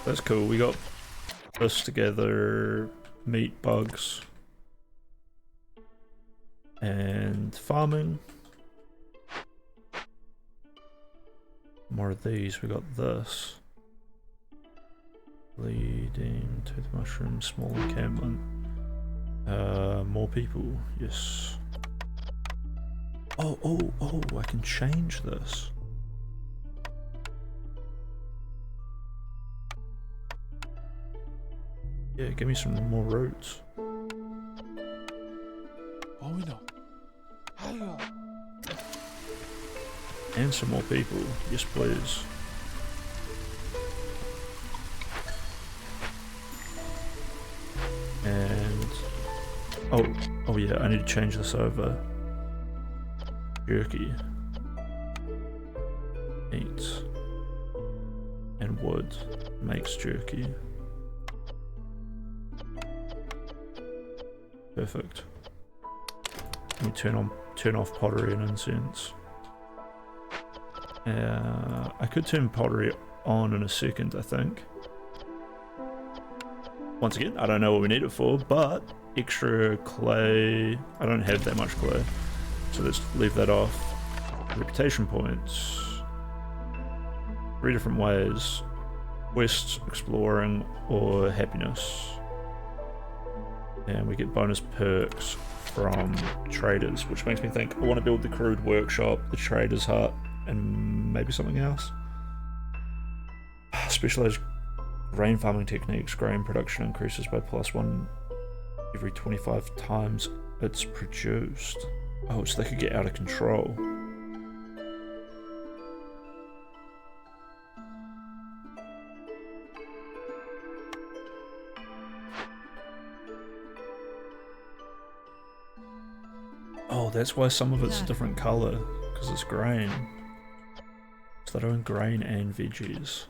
That's cool, we got this together, meat, bugs, and farming. More of these, we got this. Leading to the mushroom, small encampment. More people, yes. Oh, I can change this. Yeah, give me some more roots. And some more people. Yes, please. And... oh, Oh yeah, I need to change this over. Jerky. Meat. And wood makes jerky. Perfect. We turn off pottery and incense. I could turn pottery on in a second, I think. Once again, I don't know what we need it for, but extra clay. I don't have that much clay, so let's leave that off. Reputation points. 3 different ways: quest, exploring, or happiness. And we get bonus perks from traders, which makes me think I want to build the crude workshop, the trader's hut, and maybe something else. Specialized grain farming techniques. Grain production increases by +1 every 25 times it's produced. Oh, so they could get out of control. Oh, that's why some of it's a different colour, because it's grain. So they're in grain and veggies.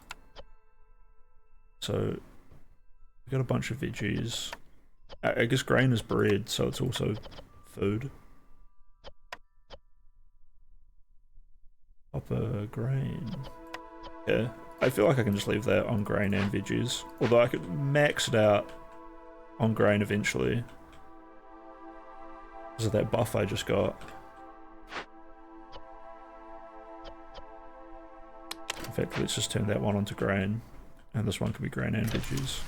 So we got a bunch of veggies. I guess grain is bread, so it's also food. Upper grain. Yeah, I feel like I can just leave that on grain and veggies. Although I could max it out on grain eventually. Because of that buff I just got. In fact, let's just turn that one onto grain. And this one can be grain and veggies.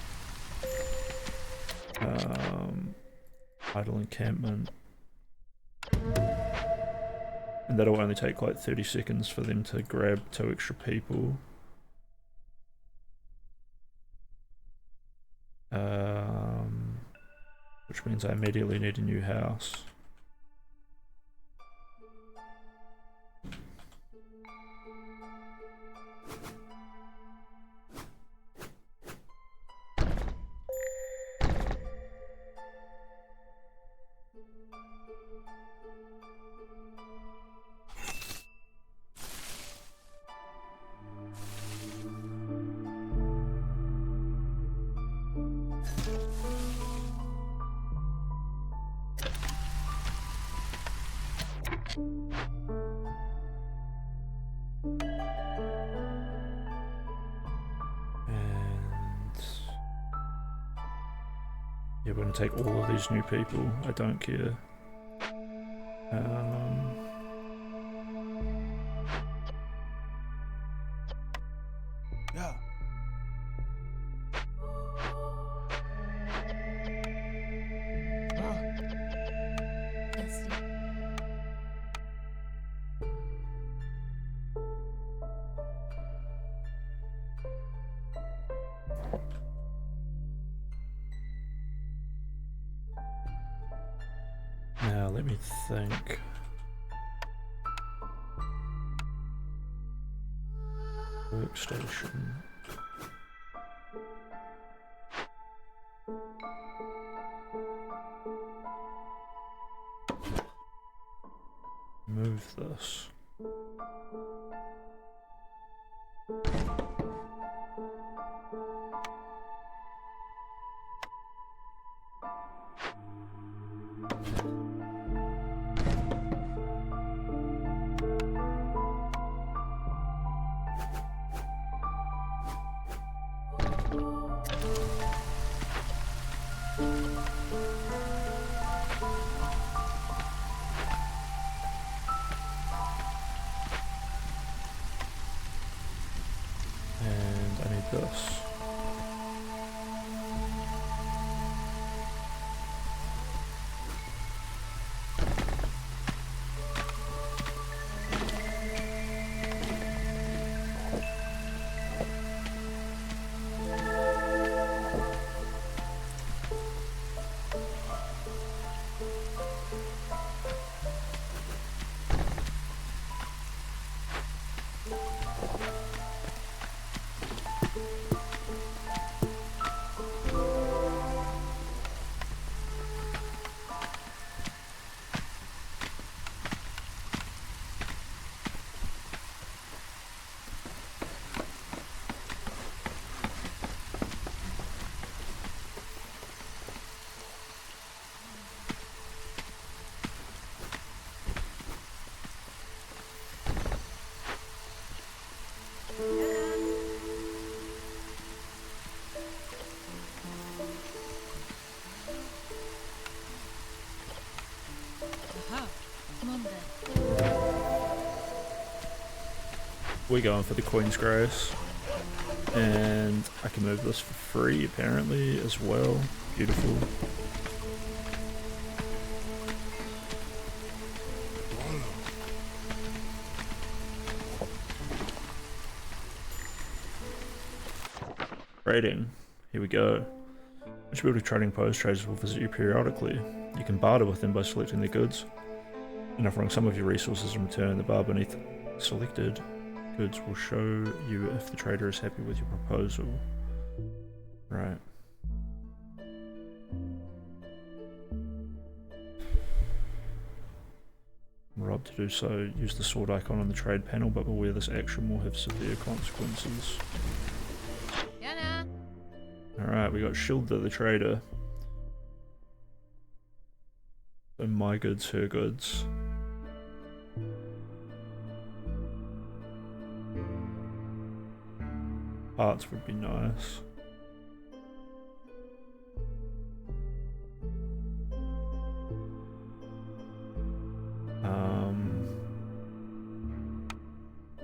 Idle encampment. And that'll only take like 30 seconds for them to grab 2 extra people. Which means I immediately need a new house. Yeah, we're gonna take all of these new people. I don't care. Yeah. Now let me think. Workstation. Move this. And I need this. We're going for the Queen's Grace. And I can move this for free apparently as well. Beautiful. Trading. Here we go. Once you build a trading post, traders will visit you periodically. You can barter with them by selecting their goods and offering some of your resources in return. The bar beneath selected goods will show you if the trader is happy with your proposal. Right. Rob to do so, use the sword icon on the trade panel, but beware this action will have severe consequences. Alright, we got Shilda the trader. So my goods, her goods. Parts would be nice.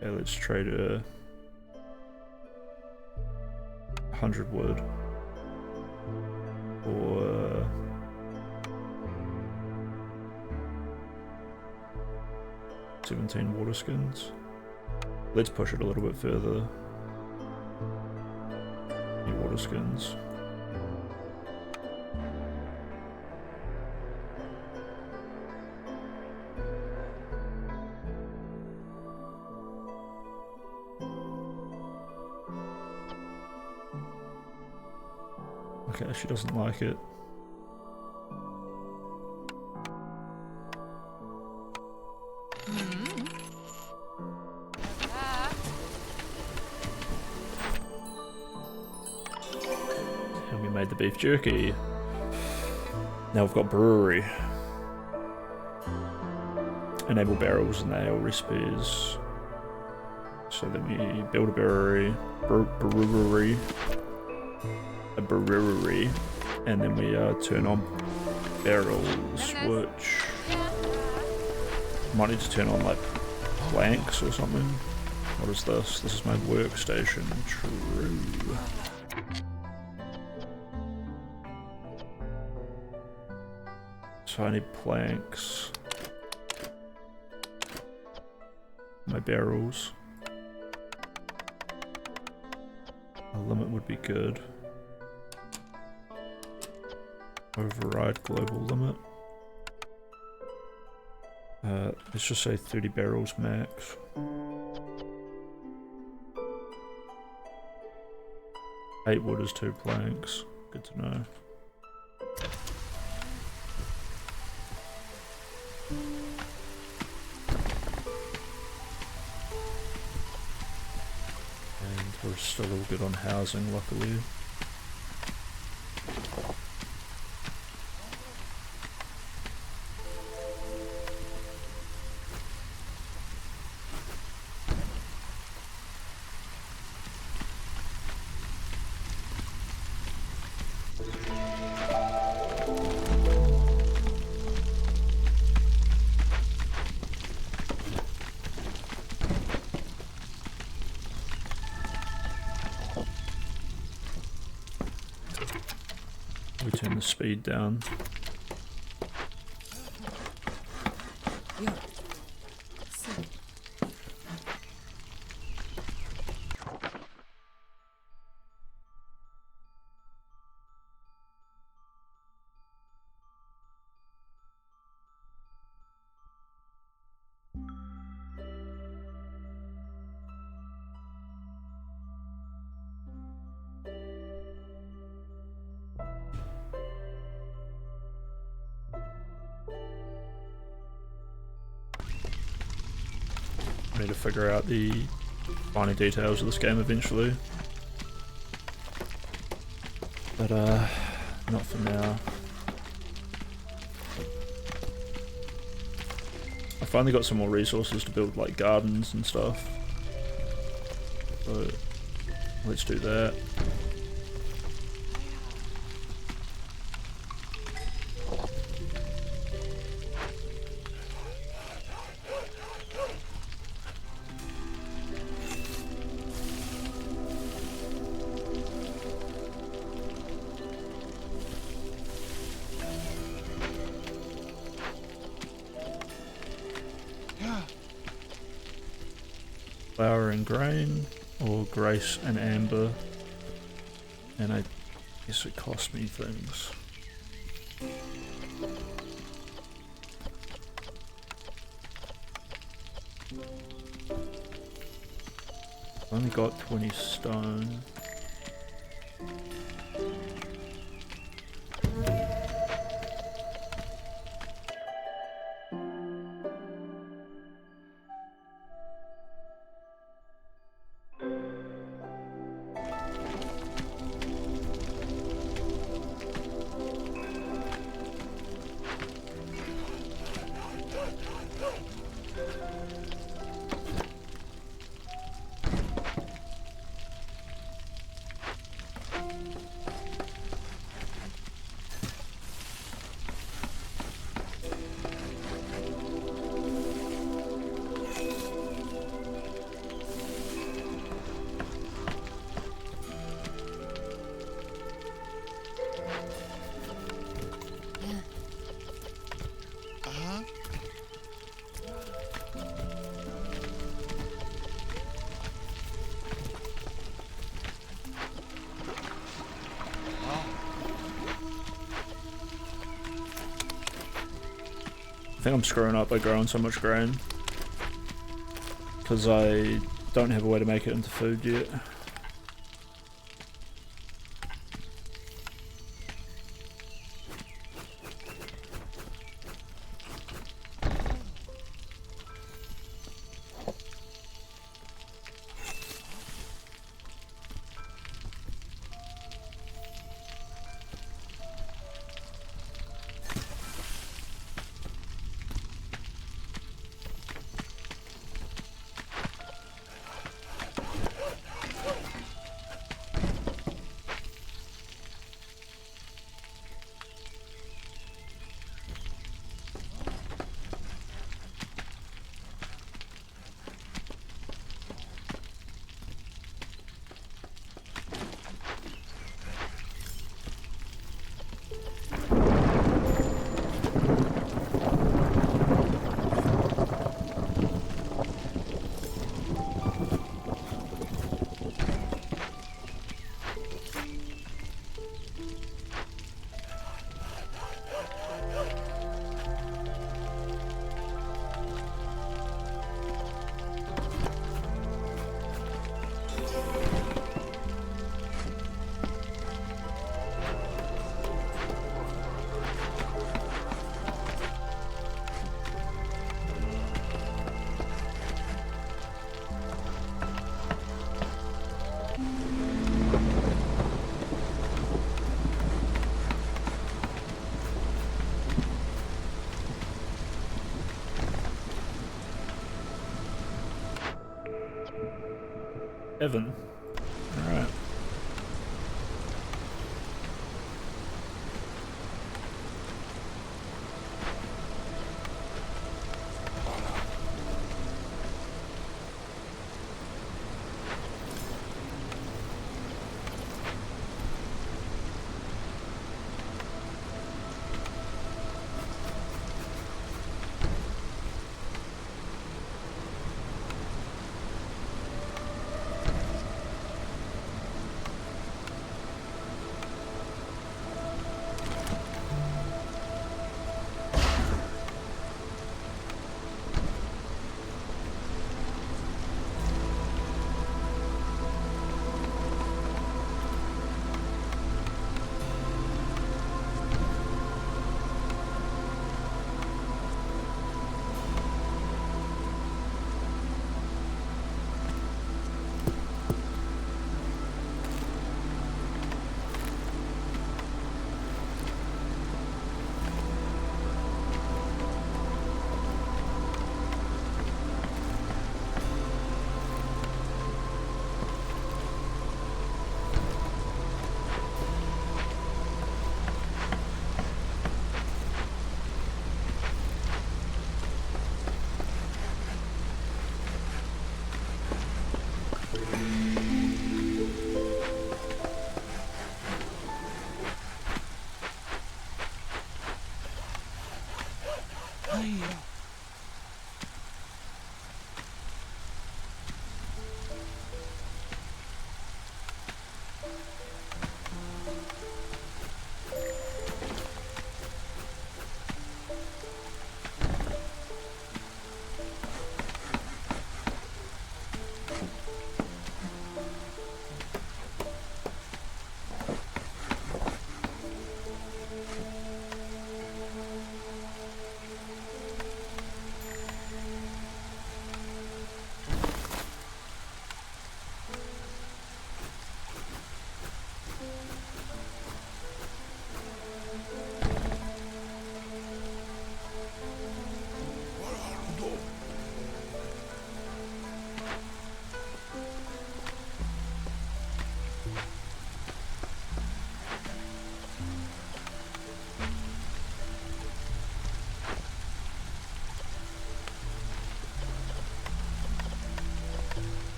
Okay, let's trade a 100 wood or 17 water skins. Let's push it a little bit further. New water skins. Okay, she doesn't like it. And we made the beef jerky. Now we've got brewery. Enable barrels and ale recipes. So then we build a brewery. A brewery, and then we turn on barrels, which might need to turn on like planks or something. What is this? This is my workstation. True. So I need planks. My barrels. A limit would be good. Override global limit. Let's just say 30 barrels max. Eight wood is 2 planks. Good to know. And we're still all good on housing, luckily. We turn the speed down. Yeah. I need to figure out the finer details of this game eventually. But not for now. I finally got some more resources to build like gardens and stuff. So let's do that. Flower and grain, or grace and amber. And I guess it cost me things. Only got 20 stone. Yeah. Uh-huh. I think I'm screwing up by growing so much grain. Because I don't have a way to make it into food yet. Evan. Alright.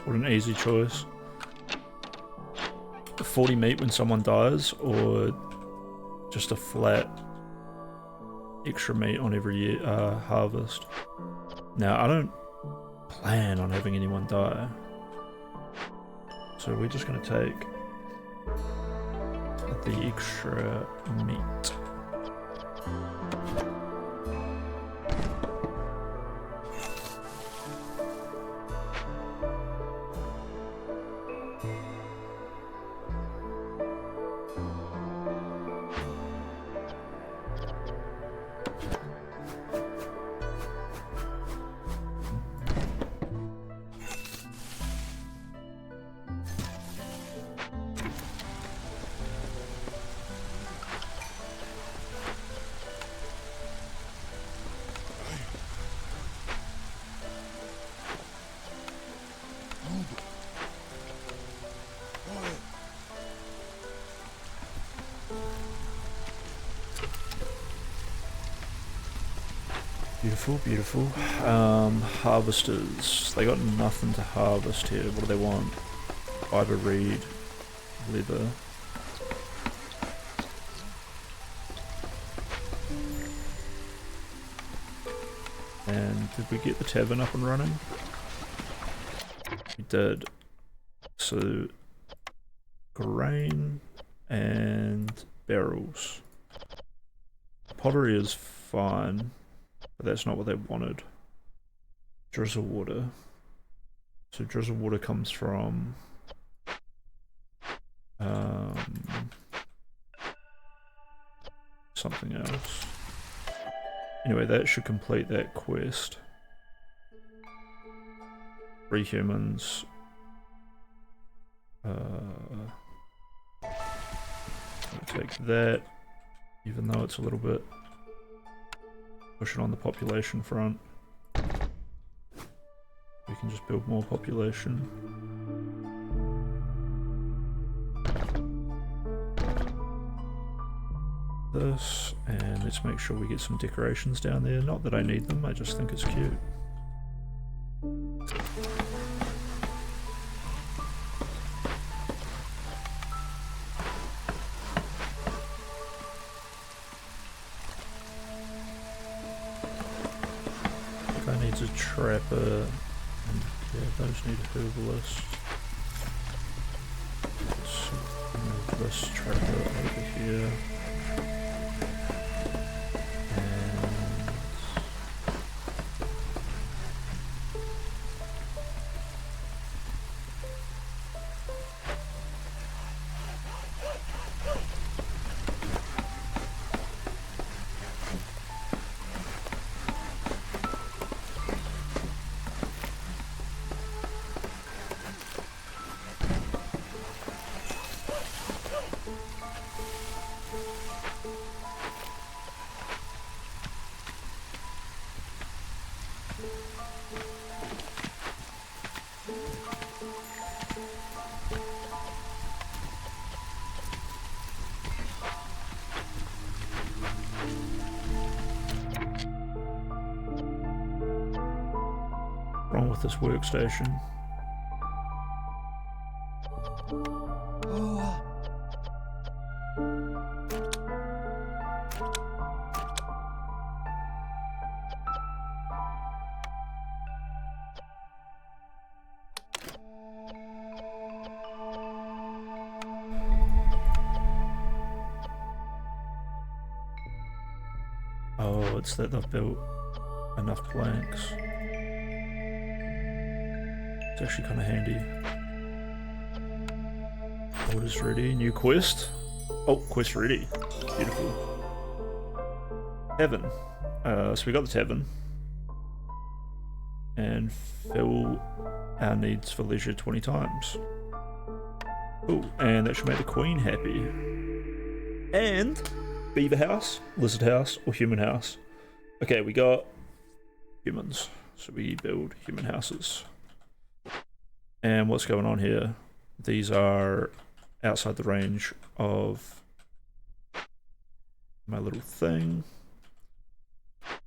What an easy choice. 40 meat when someone dies, or just a flat extra meat on every harvest. Now, I don't plan on having anyone die, so we're just going to take the extra meat. Beautiful, beautiful. Harvesters. They got nothing to harvest here. What do they want? Fiber, reed, leather. And did we get the tavern up and running? We did. So, grain and barrels. Pottery is fine, but that's not what they wanted. Drizzle water. So drizzle water comes from something else. Anyway, that should complete that quest. 3 humans. I'll take that, even though it's a little bit pushing on the population front. We can just build more population. This, and let's make sure we get some decorations down there. Not that I need them, I just think it's cute. Guy needs a trapper, and yeah, those need a herbalist. Let's move this trapper over here. Wrong with this workstation. Oh, it's that they've built enough planks. It's actually kind of handy. Order's ready. New quest. Oh, quest ready. Beautiful. Tavern. So we got the tavern. And fill our needs for leisure 20 times. Oh, and that should make the queen happy. And beaver house, lizard house, or human house. Okay, we got humans. So we build human houses. And what's going on here? These are outside the range of my little thing.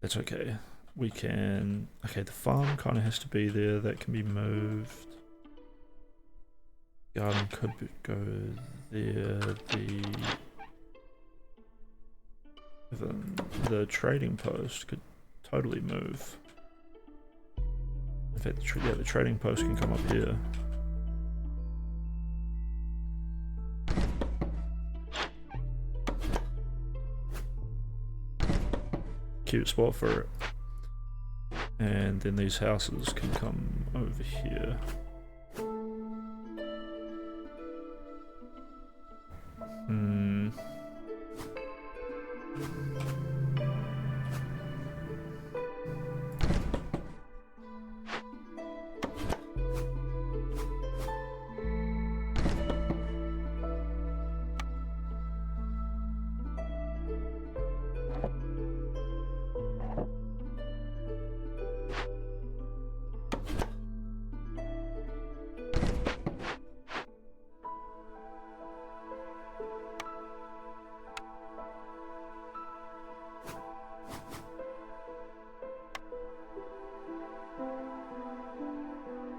That's okay. We can... Okay, the farm kind of has to be there. That can be moved. Garden could go there. The trading post could totally move. In fact, the trading post can come up here. Cute spot for it. And then these houses can come over here.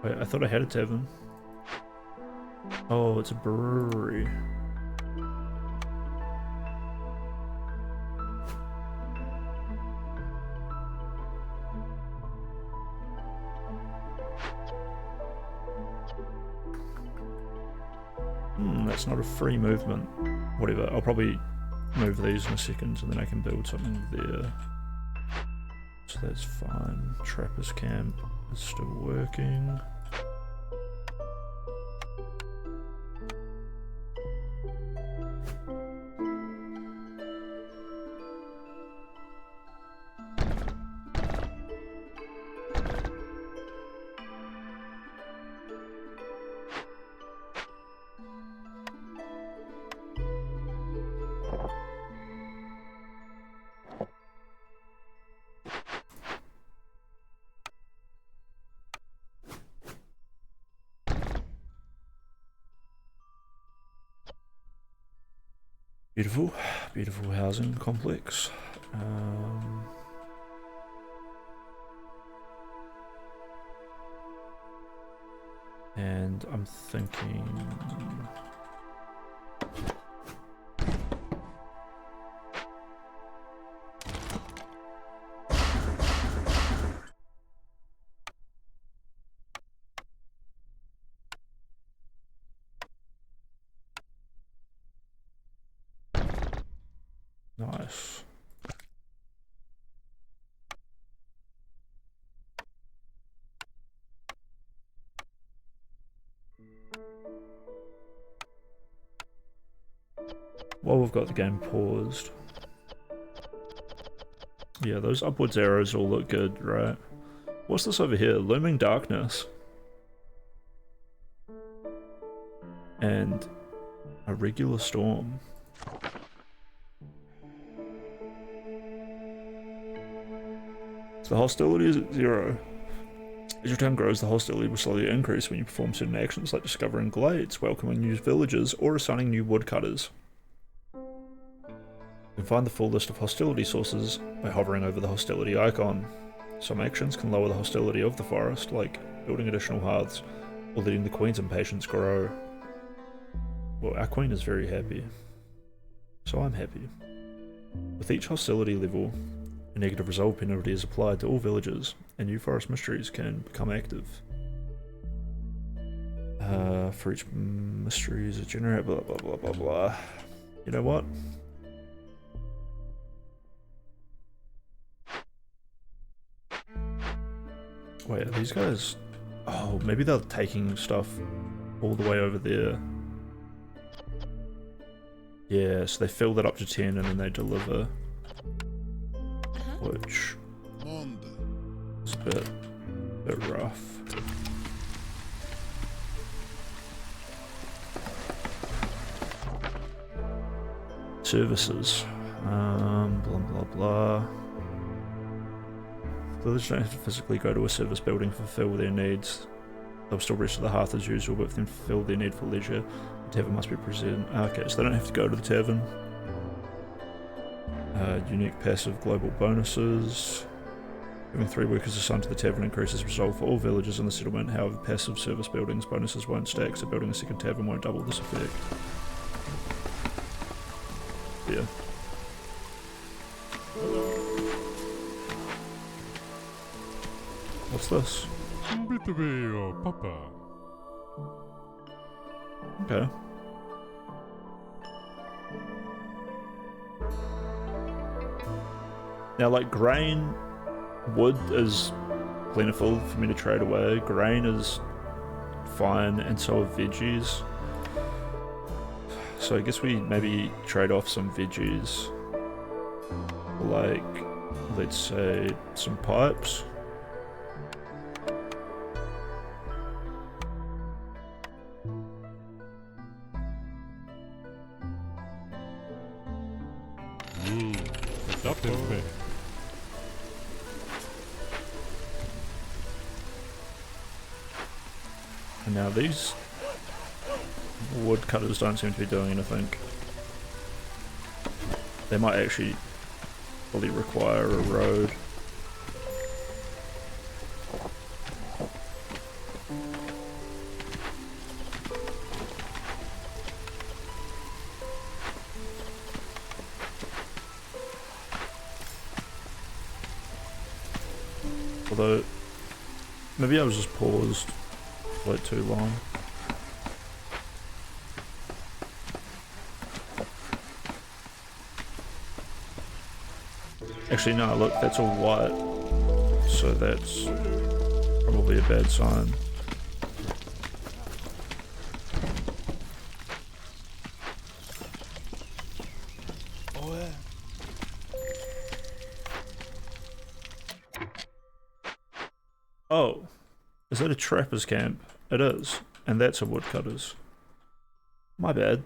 Wait, I thought I had a tavern. Oh, it's a brewery. That's not a free movement. Whatever, I'll probably move these in a second and then I can build something there. So that's fine. Trapper's camp is still working. Beautiful, beautiful housing complex. And I'm thinking... Nice. While we've got the game paused. Yeah, those upwards arrows all look good, right? What's this over here? Looming darkness. And a regular storm. So the hostility is at 0. As your turn grows, the hostility will slowly increase when you perform certain actions like discovering glades, welcoming new villagers, or assigning new woodcutters. You can find the full list of hostility sources by hovering over the hostility icon. Some actions can lower the hostility of the forest, like building additional hearths, or letting the queen's impatience grow. Well, our queen is very happy. So I'm happy. With each hostility level, a negative resolve penalty is applied to all villagers, and new forest mysteries can become active. For each mysteries it generates blah blah blah blah blah. You know what? Wait, are these guys... Oh, maybe they're taking stuff all the way over there. Yeah, so they fill that up to 10 and then they deliver. Which is a bit rough. Services. Blah blah blah. Villagers don't have to physically go to a service building to fulfill their needs. They'll still rest at the hearth as usual, but if they fulfill their need for leisure, the tavern must be present. Okay, so they don't have to go to the tavern. Unique passive global bonuses. Having 3 workers assigned to the tavern increases resolve for all villagers in the settlement. However, passive service buildings bonuses won't stack, so building a second tavern won't double this effect. Yeah. What's this? Papa. Okay. Now, like, grain, wood is plentiful for me to trade away. Grain is fine, and so are veggies. So I guess we maybe trade off some veggies. Like, let's say, some pipes. Seductive me. And now these woodcutters don't seem to be doing anything. They might actually fully require a road. Although, maybe I was just paused for like too long. Actually, no, look, that's all white, so that's probably a bad sign. Oh yeah. Oh, is that a trapper's camp? It is, and that's a woodcutter's. My bad.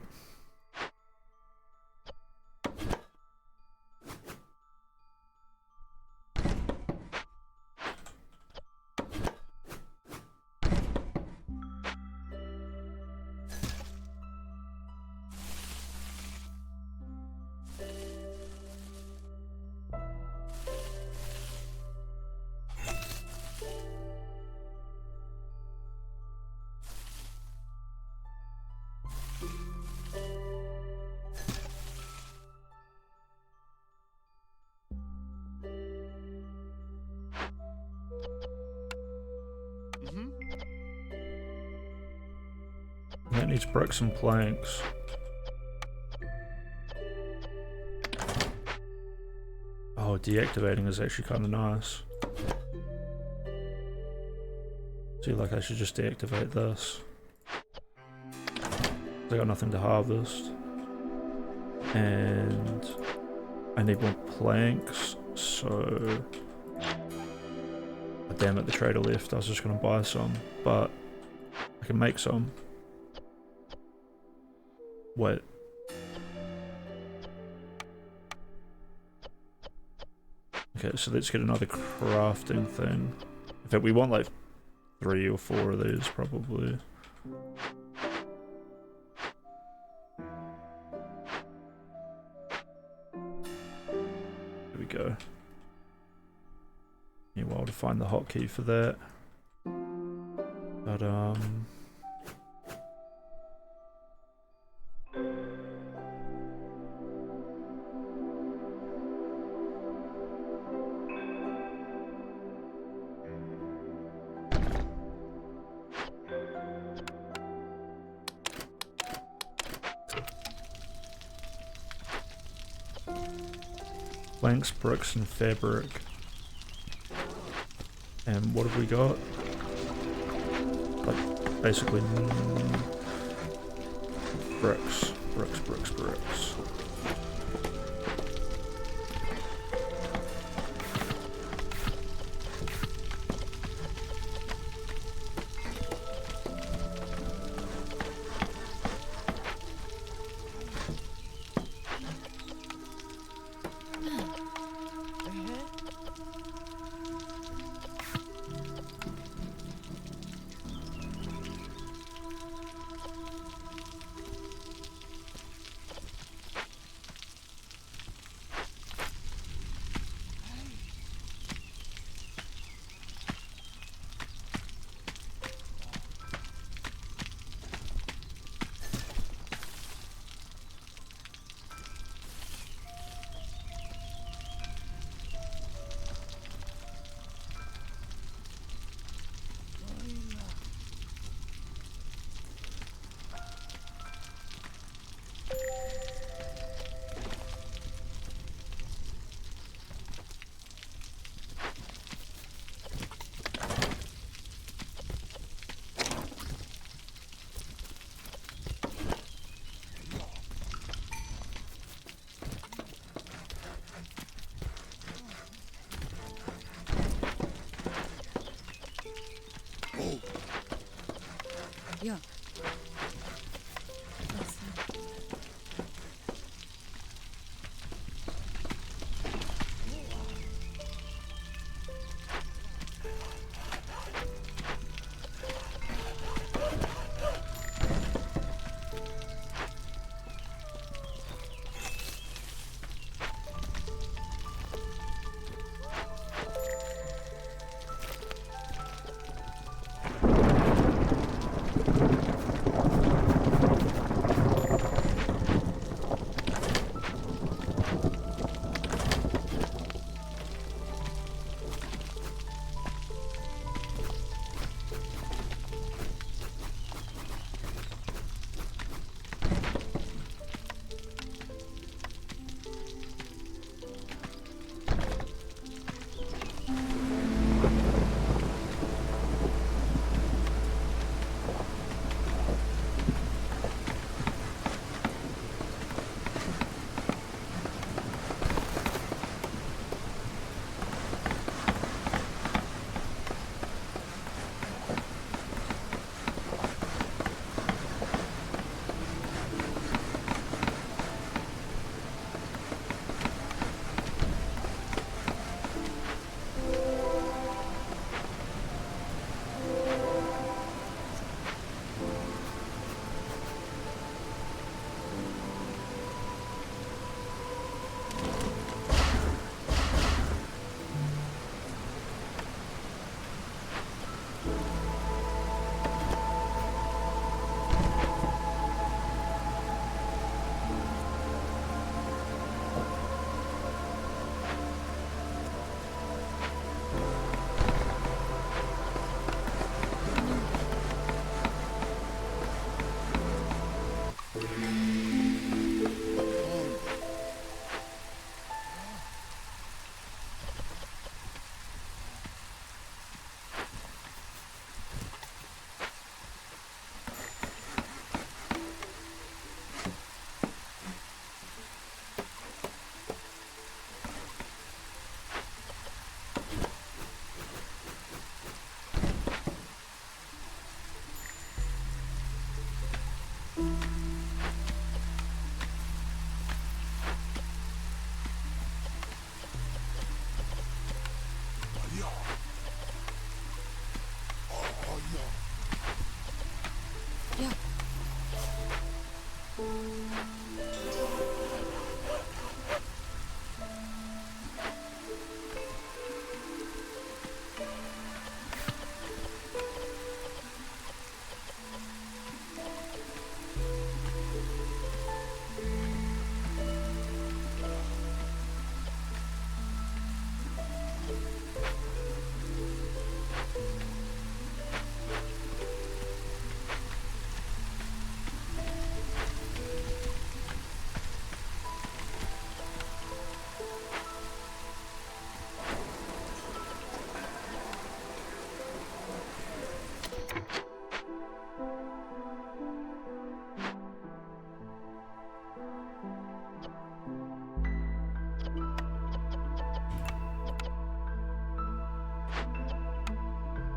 That needs bricks and planks. Oh, deactivating is actually kind of nice. See, like I should just deactivate this. I got nothing to harvest. And I need more planks, so... Oh, damn it, the trader left. I was just gonna buy some, but I can make some. Wait. Okay, so let's get another crafting thing. In fact, we want like 3 or 4 of these probably. There we go. Meanwhile, to find the hotkey for that. But planks, bricks, and fabric. And what have we got? Like, basically, bricks, bricks, bricks, bricks.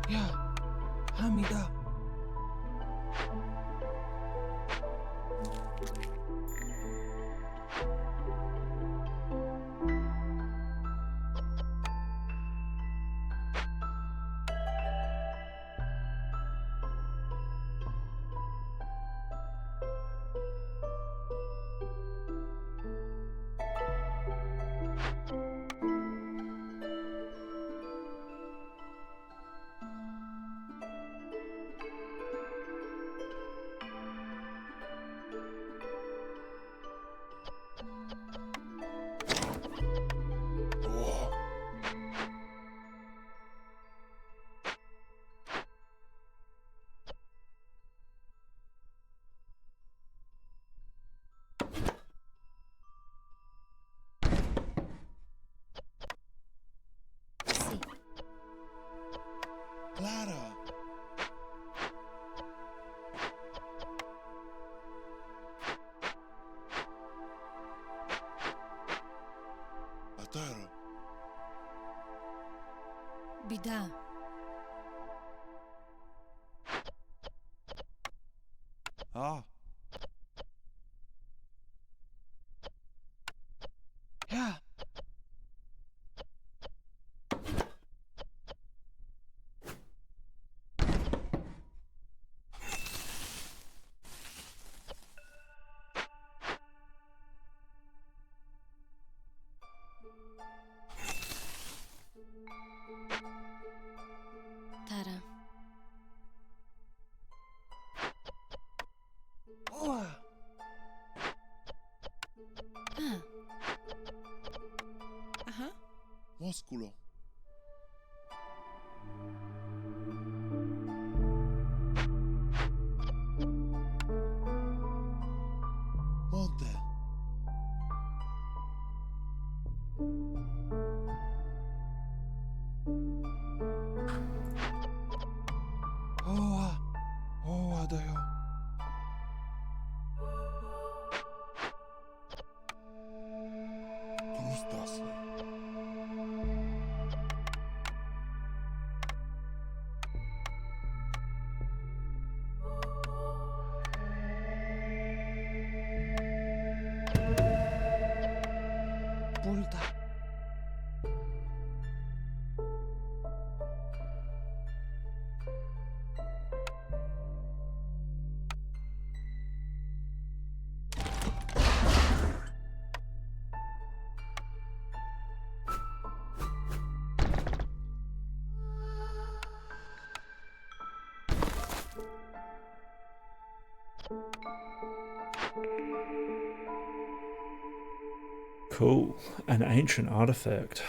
Ya, Hamida. Oh, Sí. Clara. Ataro. Bida. Ah. Ya. Tara. Oh. Ah. Ajá. Músculo. Monte. Oh, oh, da yo. Crustáceo. Pulta. Cool. An ancient artifact.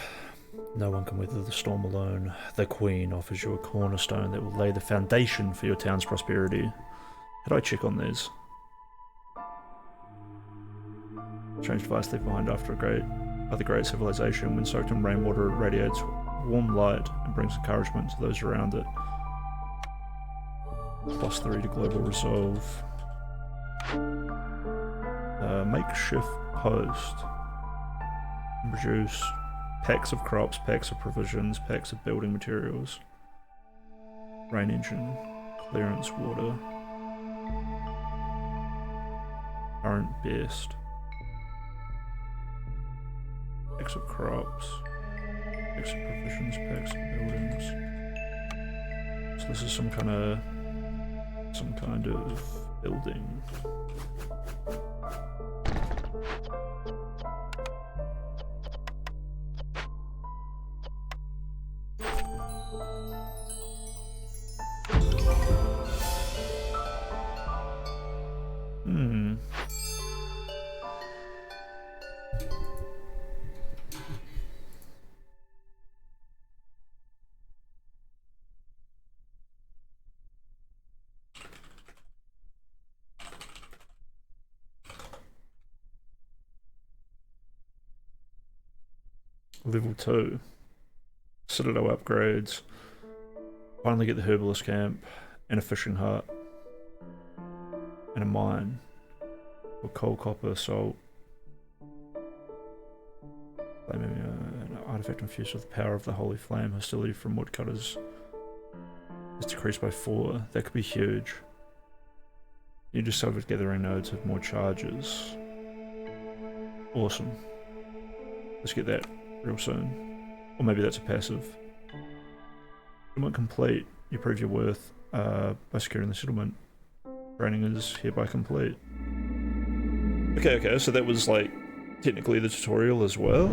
No one can weather the storm alone. The Queen offers you a cornerstone that will lay the foundation for your town's prosperity. How do I check on these? Strange device left behind after the great civilization. When soaked in rainwater, it radiates warm light and brings encouragement to those around it. +3 to global resolve. Makeshift post. Produce packs of crops, packs of provisions, packs of building materials. Rain engine, clearance water. Current best. Packs of crops, packs of provisions, packs of buildings. So this is some kind of building. Level 2. Citadel upgrades. Finally get the herbalist camp and a fishing hut. And a mine. For coal, copper, salt. An artifact infused with the power of the holy flame. Hostility from woodcutters is decreased by 4. That could be huge. You discovered gathering nodes have more charges. Awesome. Let's get that real soon. Or maybe that's a passive. Settlement complete. You prove your worth by securing the settlement. Training is hereby complete. Okay, so that was like technically the tutorial as well.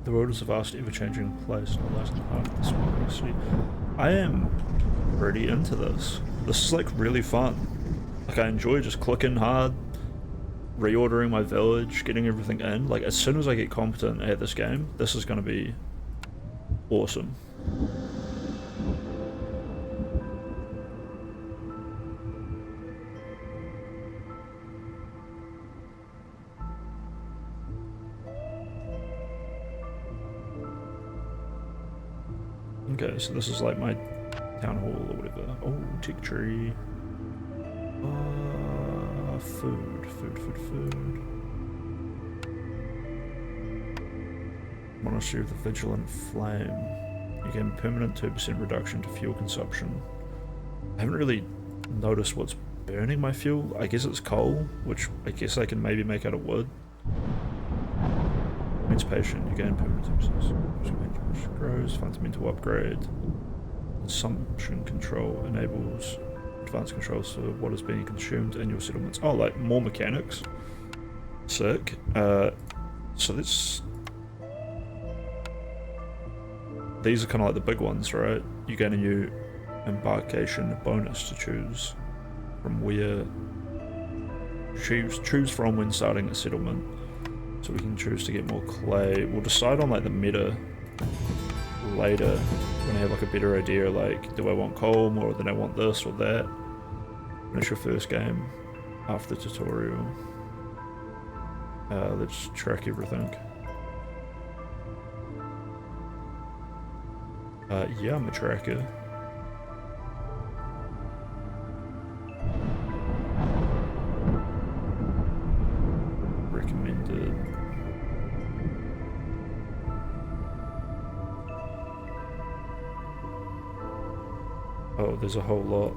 The world is a vast, ever-changing place, not less than half the small city. I am pretty into this. This is like really fun. Like I enjoy just clicking hard, reordering my village, getting everything in. Like as soon as I get competent at this game, this is going to be awesome. Okay, so this is like my town hall or whatever. Oh, tick tree. Food. Monastery of the Vigilant Flame. You gain permanent 2% reduction to fuel consumption. I haven't really noticed what's burning my fuel. I guess it's coal, which I guess I can maybe make out of wood. Emancipation, you gain permanent 2%. Grows, fundamental upgrade. Consumption control enables advanced controls for what is being consumed in your settlements. Oh, like more mechanics. Sick. So this... These are kind of like the big ones, right? You gain a new embarkation bonus to choose from where... Choose from when starting a settlement. So we can choose to get more clay. We'll decide on like the meta later when I have like a better idea, like do I want coal more than I want this or that. Finish your first game after the tutorial. Let's track everything. Yeah, I'm a tracker. Recommended. Oh, there's a whole lot.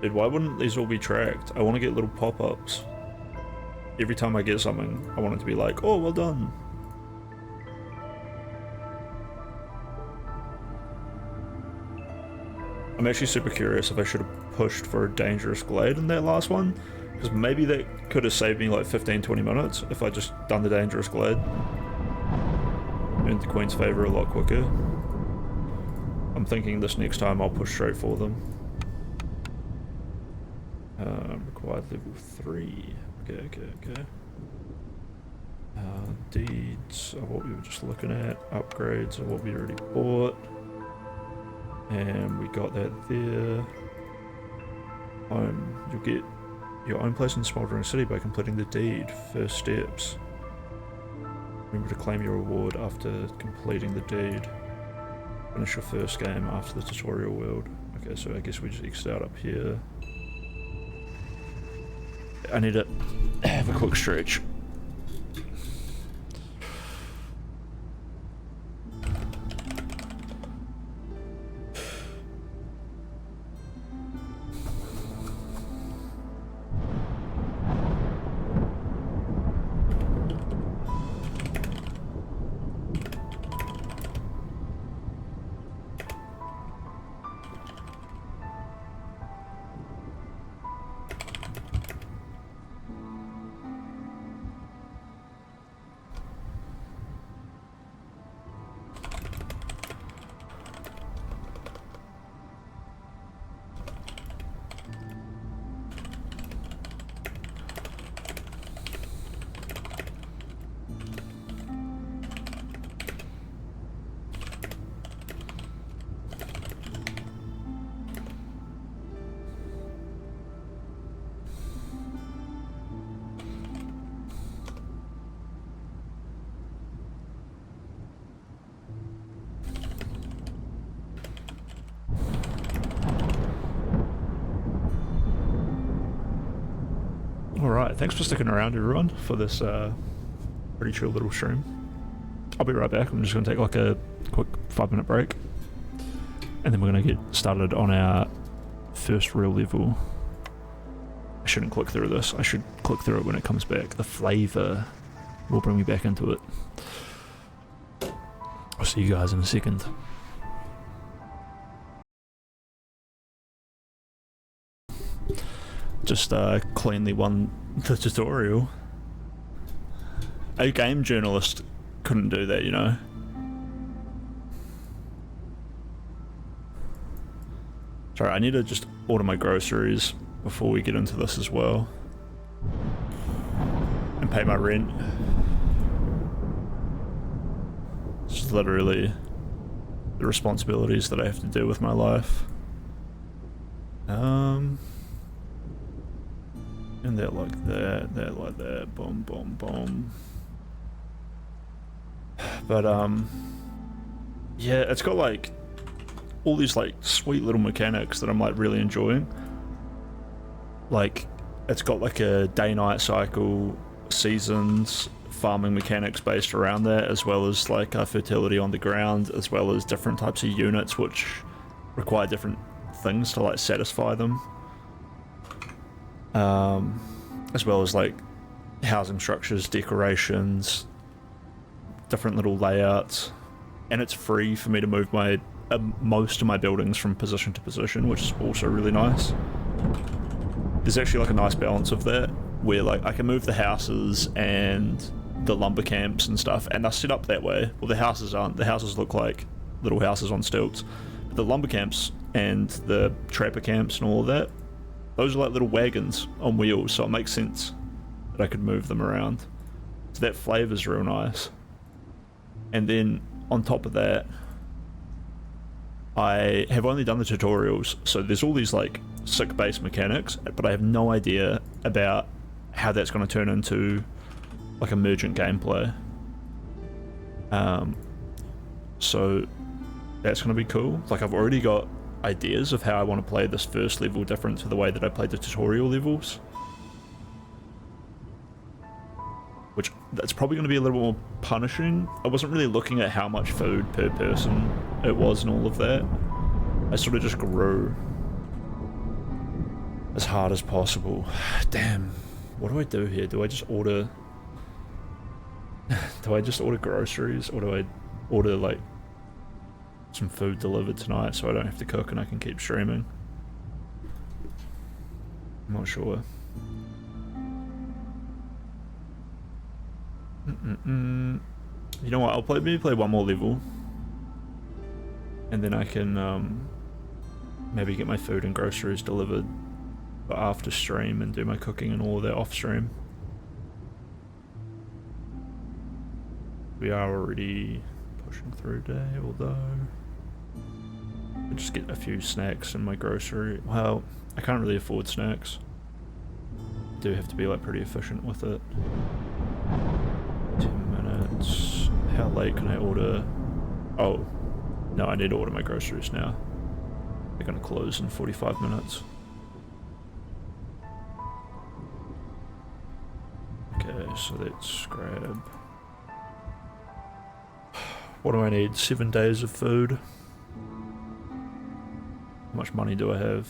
Dude, why wouldn't these all be tracked? I want to get little pop-ups. Every time I get something, I want it to be like, oh, well done. I'm actually super curious if I should have pushed for a dangerous glade in that last one, because maybe that could have saved me like 15-20 minutes if I just done the dangerous glade. Earned the Queen's favour a lot quicker. I'm thinking this next time I'll push straight for them. Required level 3. Okay. Deeds are what we were just looking at. Upgrades are what we already bought. And we got that there. You'll get your own place in Smoldering City by completing the deed. First steps. Remember to claim your reward after completing the deed. Finish your first game after the tutorial world. Okay, so I guess we just X'd out up here. I need to have a quick stretch. Alright, thanks for sticking around everyone for this pretty chill little stream. I'll be right back. I'm just going to take like a quick 5-minute break. And then we're going to get started on our first real level. I shouldn't click through this. I should click through it when it comes back. The flavour will bring me back into it. I'll see you guys in a second. Just cleanly won the tutorial. A game journalist couldn't do that, you know. Sorry, I need to just order my groceries before we get into this as well. And pay my rent. It's just literally the responsibilities that I have to do with my life. And that like that like that, boom, boom, boom. But yeah, it's got like all these like sweet little mechanics that I'm like really enjoying. Like, it's got like a day-night cycle, seasons, farming mechanics based around that, as well as like fertility on the ground, as well as different types of units which require different things to like satisfy them. As well as like housing structures, decorations, different little layouts, and it's free for me to move my most of my buildings from position to position, which is also really nice. There's actually like a nice balance of that, where like I can move the houses and the lumber camps and stuff, and they're set up that way. Well, the houses aren't. The houses look like little houses on stilts. But the lumber camps and the trapper camps and all of that, those are like little wagons on wheels, so it makes sense that I could move them around. So that flavor's real nice. And then on top of that, I have only done the tutorials, so there's all these like sick base mechanics, but I have no idea about how that's going to turn into like emergent gameplay. So that's going to be cool. Like, I've already got ideas of how I want to play this first level different to the way that I played the tutorial levels, which that's probably going to be a little more punishing. I wasn't really looking at how much food per person it was and all of that. I sort of just grew as hard as possible. Damn, what do I do here? Do I just order groceries, or do I order like some food delivered tonight so I don't have to cook and I can keep streaming? I'm not sure. You know what, I'll maybe play one more level, and then I can maybe get my food and groceries delivered after stream and do my cooking and all of that off stream. We are already pushing through day, although I just get a few snacks in my grocery. Well, I can't really afford snacks. I do have to be like pretty efficient with it. 10 minutes. How late can I order? Oh, No, I need to order my groceries now. They're gonna close in 45 minutes. Okay, so let's grab... What do I need? 7 days of food? How much money do I have?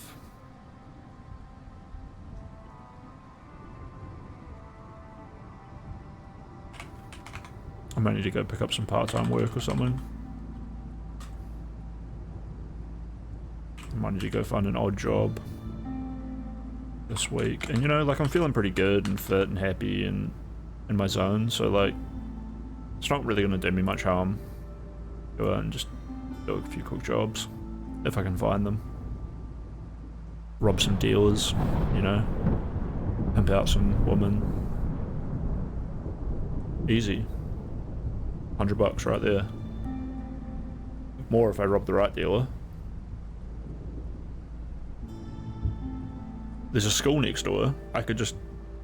I might need to go pick up some part-time work or something. I might need to go find an odd job this week. And you know, like I'm feeling pretty good and fit and happy and in my zone, so like it's not really gonna do me much harm. Go out and just do a few quick jobs if I can find them. Rob some dealers, you know. Pimp out some women. Easy. $100 right there. More if I rob the right dealer. There's a school next door. I could just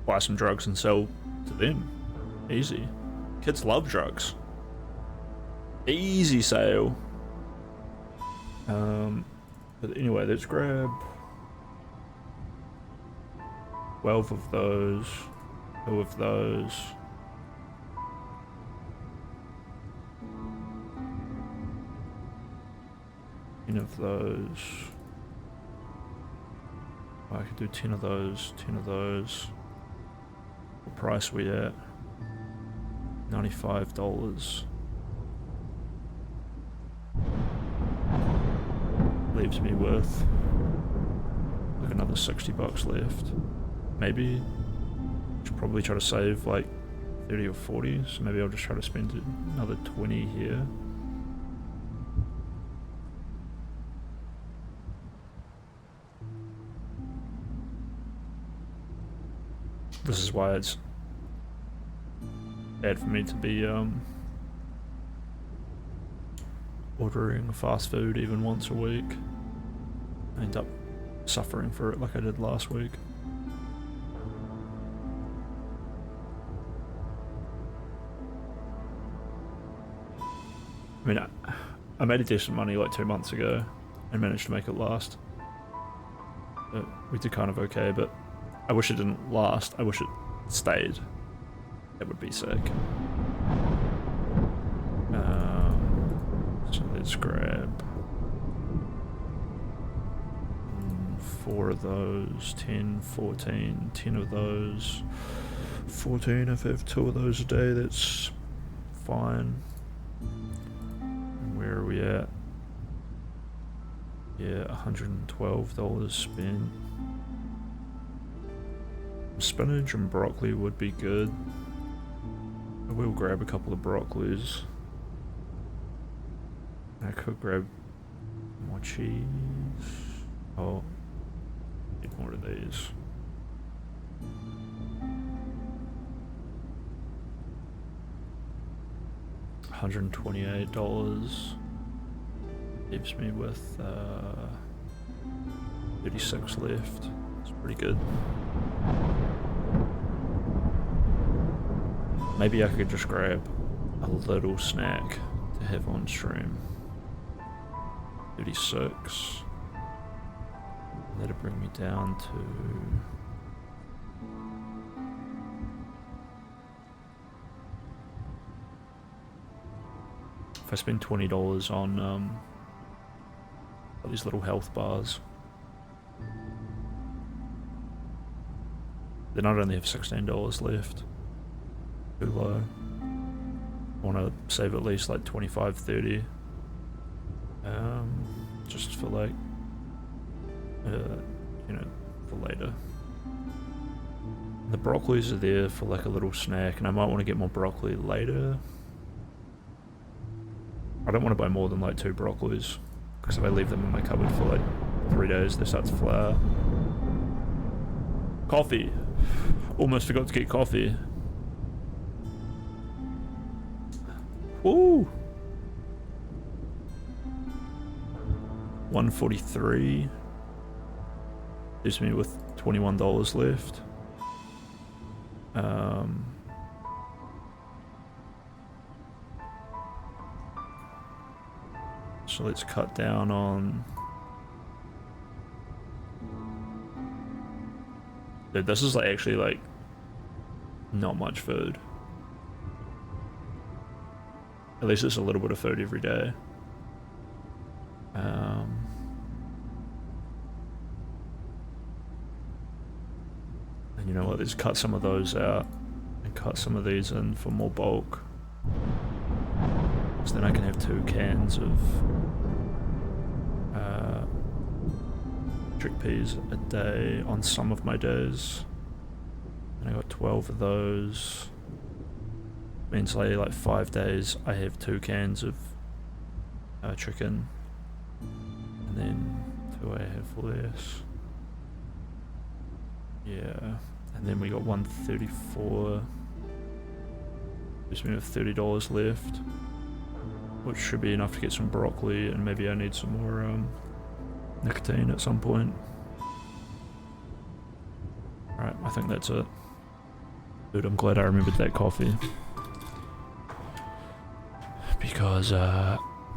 buy some drugs and sell to them. Easy. Kids love drugs. Easy sale. But anyway, let's grab 12 of those, 2 of those. Of those. I could do 10 of those, 10 of those. What price are we at? $95. Leaves me with like another $60 left. Maybe should probably try to save like 30 or 40, so maybe I'll just try to spend another 20 here. This is why it's bad for me to be ordering fast food even once a week. I end up suffering for it like I did last week. I mean, I made a decent money like 2 months ago and managed to make it last. But we did kind of okay, but I wish it didn't last. I wish it stayed. That would be sick. So let's grab 4 of those, 10, 14, 10 of those, 14 if I have 2 of those a day, that's fine. Where are we at? Yeah, $112 spent. Spinach and broccoli would be good. I will grab a couple of broccolis. I could grab more cheese. Oh, need more of these. $128 leaves me with 36 left. It's pretty good. Maybe I could just grab a little snack to have on stream. 36. That'll bring me down to if I spend $20 on these little health bars, then I'd only have $16 left. Too low. I want to save at least like 25, 30. Just for like, you know, for later. The broccolis are there for like a little snack, and I might want to get more broccoli later. I don't want to buy more than like 2 broccolis, because if I leave them in my cupboard for like 3 days, they start to flower. Coffee. Almost forgot to get coffee. Woo! 143. Leaves me with $21 left. Let's So let's cut down on... Dude, this is like actually like not much food. At least it's a little bit of food every day. And you know what, let's cut some of those out and cut some of these in for more bulk. So then I can have 2 cans of chickpeas a day on some of my days. And I got 12 of those. Means like 5 days I have 2 cans of chicken. And then 2 I have less. Yeah. And then we got 134. Gives me $30 left. Which should be enough to get some broccoli, and maybe I need some more nicotine at some point. Alright, I think that's it. Dude, I'm glad I remembered that coffee. Because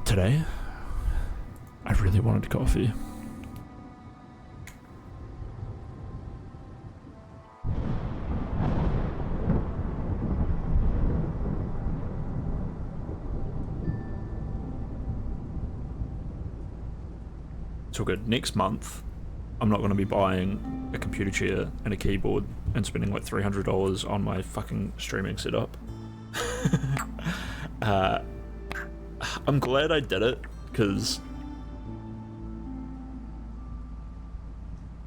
today, I really wanted coffee. It's all good. Next month, I'm not going to be buying a computer chair and a keyboard and spending like $300 on my fucking streaming setup. I'm glad I did it, because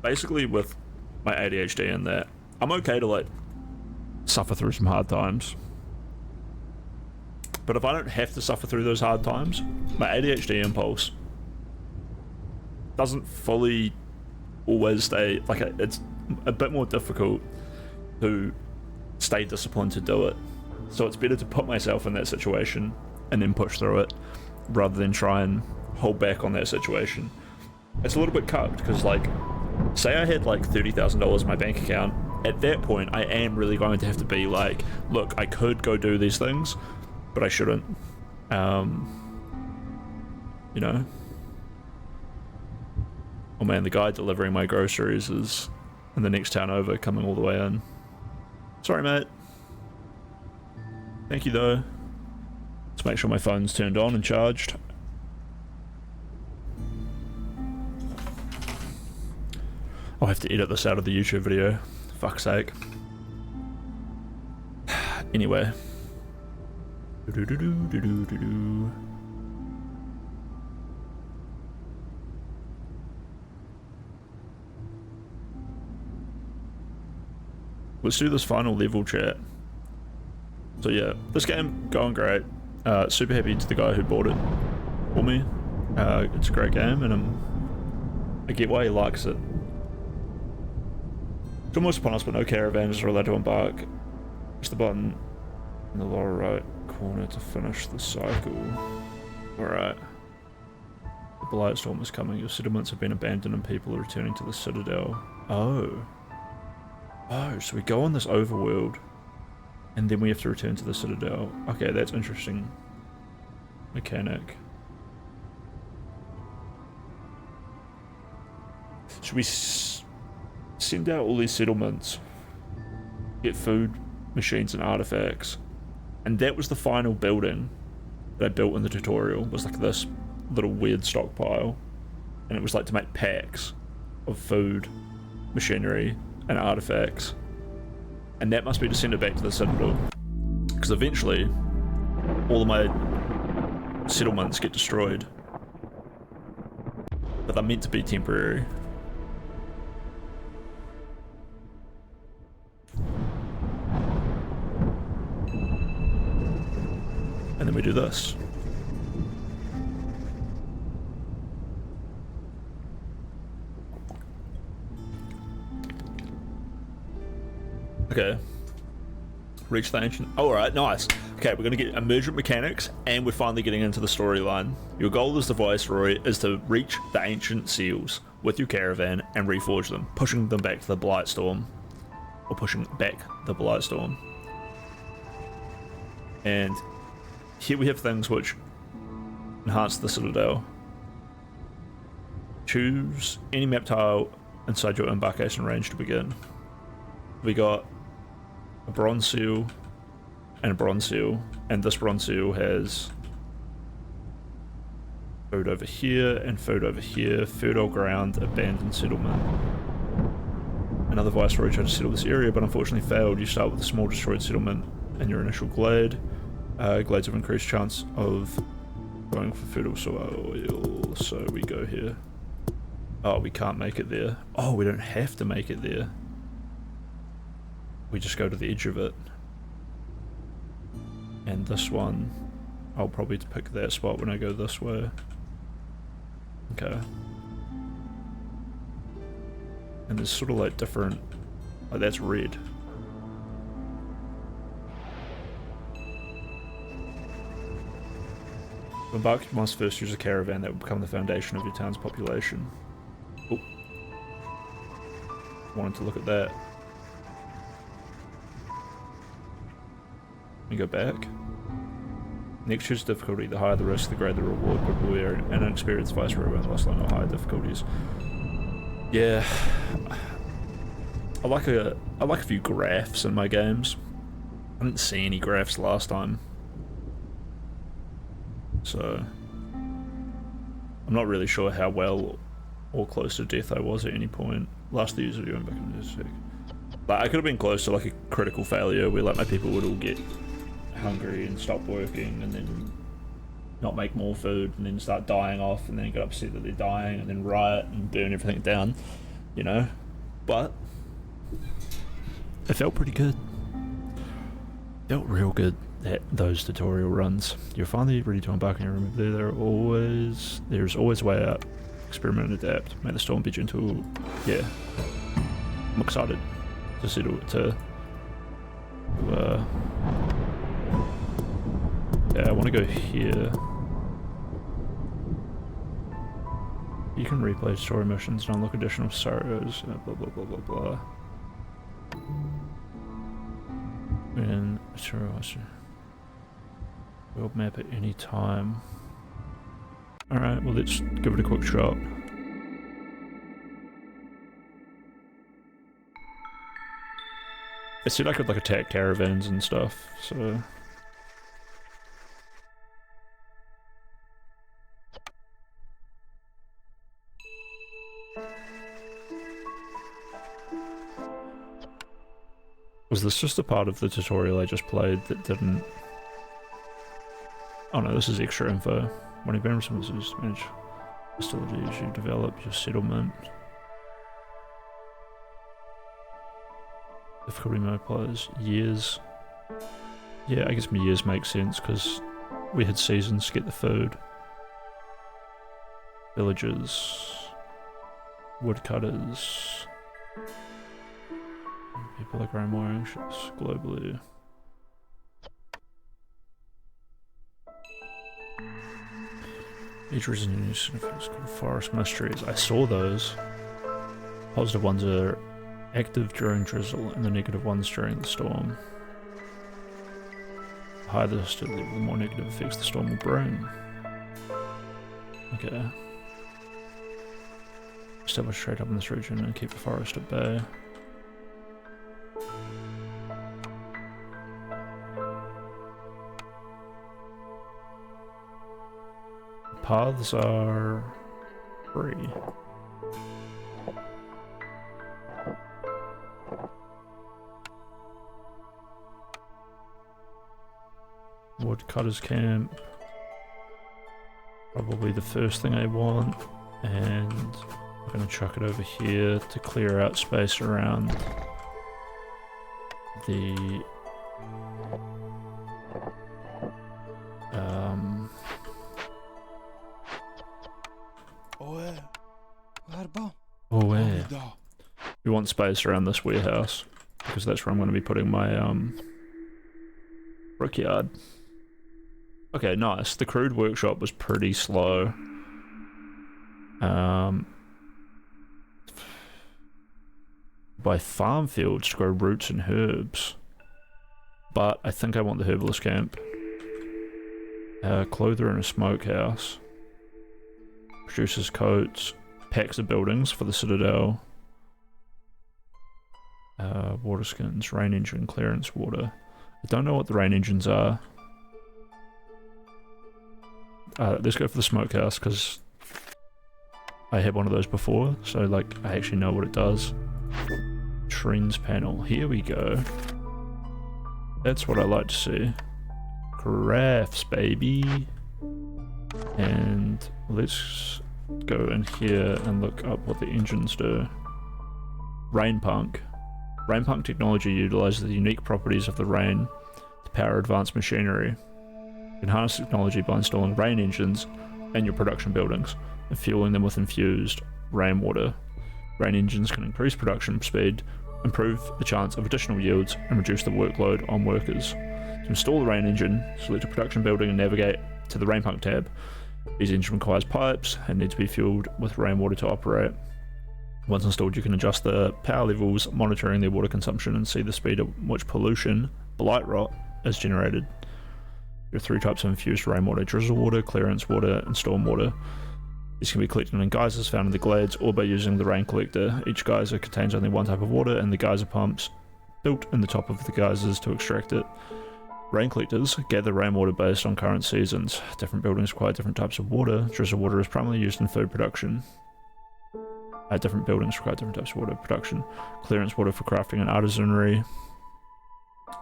basically with my ADHD and that, I'm okay to like suffer through some hard times. But if I don't have to suffer through those hard times, my ADHD impulse doesn't fully always stay, like it's a bit more difficult to stay disciplined to do it. So it's better to put myself in that situation and then push through it, rather than try and hold back on that situation. It's a little bit cucked, because like, say I had like $30,000 in my bank account, at that point I am really going to have to be like, look, I could go do these things, but I shouldn't. You know? Oh man, the guy delivering my groceries is in the next town over, coming all the way in. Sorry, mate. Thank you, though. Let's make sure my phone's turned on and charged. I'll have to edit this out of the YouTube video. Fuck's sake. Anyway. Let's do this final level, chat. So yeah, this game going great. Super happy to the guy who bought it for me. It's a great game, and I get why he likes it. It's almost upon us, but no caravans are allowed to embark. Push the button in the lower right corner to finish the cycle. Alright. The Blight Storm is coming. Your settlements have been abandoned and people are returning to the Citadel. Oh. Oh, so we go on this overworld, and then we have to return to the Citadel. Okay, that's interesting. Mechanic. Should we send out all these settlements, get food, machines, and artifacts? And that was the final building that I built in the tutorial, was like this little weird stockpile. And it was like to make packs of food, machinery, and artifacts. And that must be to send it back to the Citadel. Because eventually, all of my settlements get destroyed. But they're meant to be temporary. And then we do this. Okay. Reach the ancient... Oh, alright, nice. Okay, we're going to get emergent mechanics, and we're finally getting into the storyline. Your goal as the Viceroy is to reach the ancient seals with your caravan and reforge them, pushing them back to the Blightstorm. Or pushing back the Blightstorm. And here we have things which enhance the Citadel. Choose any map tile inside your embarkation range to begin. We got a bronze seal and a bronze seal, and this bronze seal has food over here and food over here, fertile ground, abandoned settlement. Another viceroy tried to settle this area but unfortunately failed. You start with a small destroyed settlement in your initial glade. Glades have increased chance of going for fertile soil, so we go here. Oh, we can't make it there. Oh, we don't have to make it there. We just go to the edge of it. And this one, I'll probably pick that spot when I go this way. Okay. And there's sort of like different, like that's red. To embark, you must first use a caravan that will become the foundation of your town's population. Oh. Wanted to look at that. Let me go back. Next choose difficulty. The higher the risk, the greater the reward. But we are an inexperienced viceroy won't last long at higher difficulties. Yeah, I like a few graphs in my games. I didn't see any graphs last time, so I'm not really sure how well or close to death I was at any point. Last the user going back in a sec. But I could have been close to like a critical failure where like my people would all get hungry and stop working and then not make more food and then start dying off and then get upset that they're dying and then riot and burn everything down, you know? But it felt pretty good. Felt real good at those tutorial runs. You're finally ready to embark on your remove there. There's always a way out. Experiment and adapt. Make the storm be gentle. Yeah. I'm excited to settle yeah, I want to go here. You can replay story missions and unlock additional scenarios, blah blah blah blah blah. And world map at any time. Alright, well let's give it a quick shot. It said I could like attack caravans and stuff, so... Was this just a part of the tutorial I just played that didn't... Oh no, this is extra info. When you burn resources, manage facilities, you develop your settlement. Difficulty multipliers, years. Yeah, I guess my years make sense because we had seasons to get the food. Villages. Woodcutters. People are growing more anxious globally. Each reason you use called forest mysteries. I saw those. Positive ones are active during drizzle and the negative ones during the storm. The higher the level, the more negative effects the storm will bring. Okay. Establish trade up in this region and keep the forest at bay. Paths are free. Woodcutters camp. Probably the first thing I want, and I'm gonna chuck it over here to clear out space around the we want space around this warehouse because that's where I'm going to be putting my brickyard. Okay, nice. The crude workshop was pretty slow. By farm fields to grow roots and herbs, but I think I want the herbalist camp. Clother in a smokehouse. Produces coats, packs of buildings for the Citadel. Water skins, rain engine, clearance water. I don't know what the rain engines are. Let's go for the smokehouse because I had one of those before, so like I actually know what it does. Trends panel, here we go. That's what I like to see. Crafts, baby. And let's go in here and look up what the engines do. Rainpunk. Rainpunk technology utilizes the unique properties of the rain to power advanced machinery. You can harness technology by installing rain engines in your production buildings and fueling them with infused rainwater. Rain engines can increase production speed, improve the chance of additional yields, and reduce the workload on workers. To install the rain engine, select a production building and navigate to the Rainpunk tab. Each engine requires pipes and needs to be fueled with rainwater to operate. Once installed, you can adjust the power levels, monitoring their water consumption, and see the speed at which pollution, blight rot, is generated. There are 3 types of infused rainwater: drizzle water, clearance water, and storm water. These can be collected in geysers found in the glades or by using the rain collector. Each geyser contains only one type of water, and the geyser pumps built in the top of the geysers to extract it. Rain collectors gather rainwater based on current seasons. Different buildings require different types of water. Drizzle water is primarily used in food production. Different buildings require different types of water production. Clearance water for crafting and artisanry,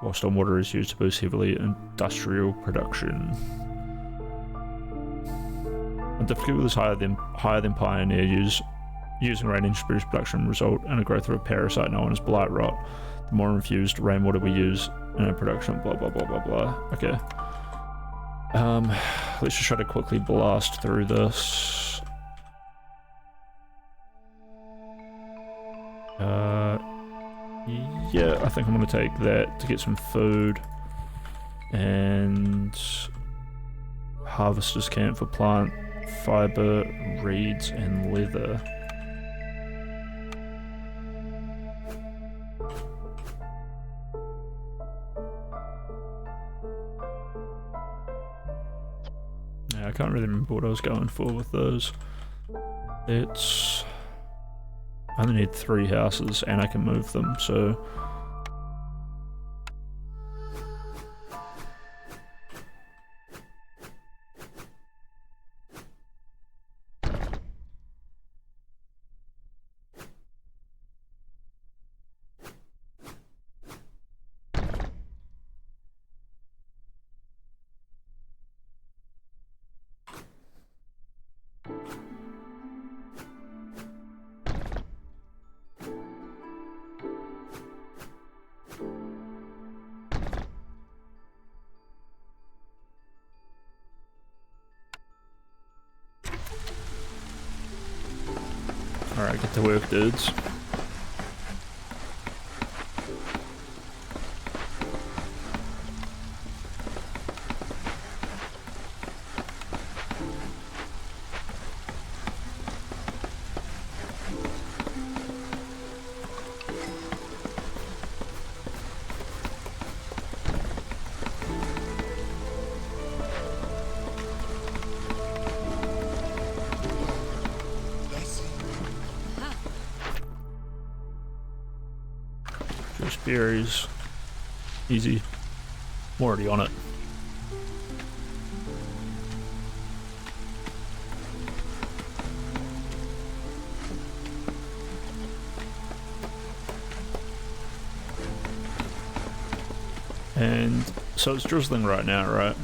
while storm water is used to boost heavily industrial production. When difficulty is higher than Pioneer, using rain engine to boost production result in a growth of a parasite known as blight rot. The more infused rainwater we use in our production, blah blah blah blah blah. Okay. Let's just try to quickly blast through this. Yeah, I think I'm going to take that to get some food, and harvester's camp for plant fiber, reeds, and leather. Yeah, I can't really remember what I was going for with those. I only need 3 houses and I can move them, so alright, get to work, dudes. Just berries. Easy. I'm already on it. And so it's drizzling right now, right?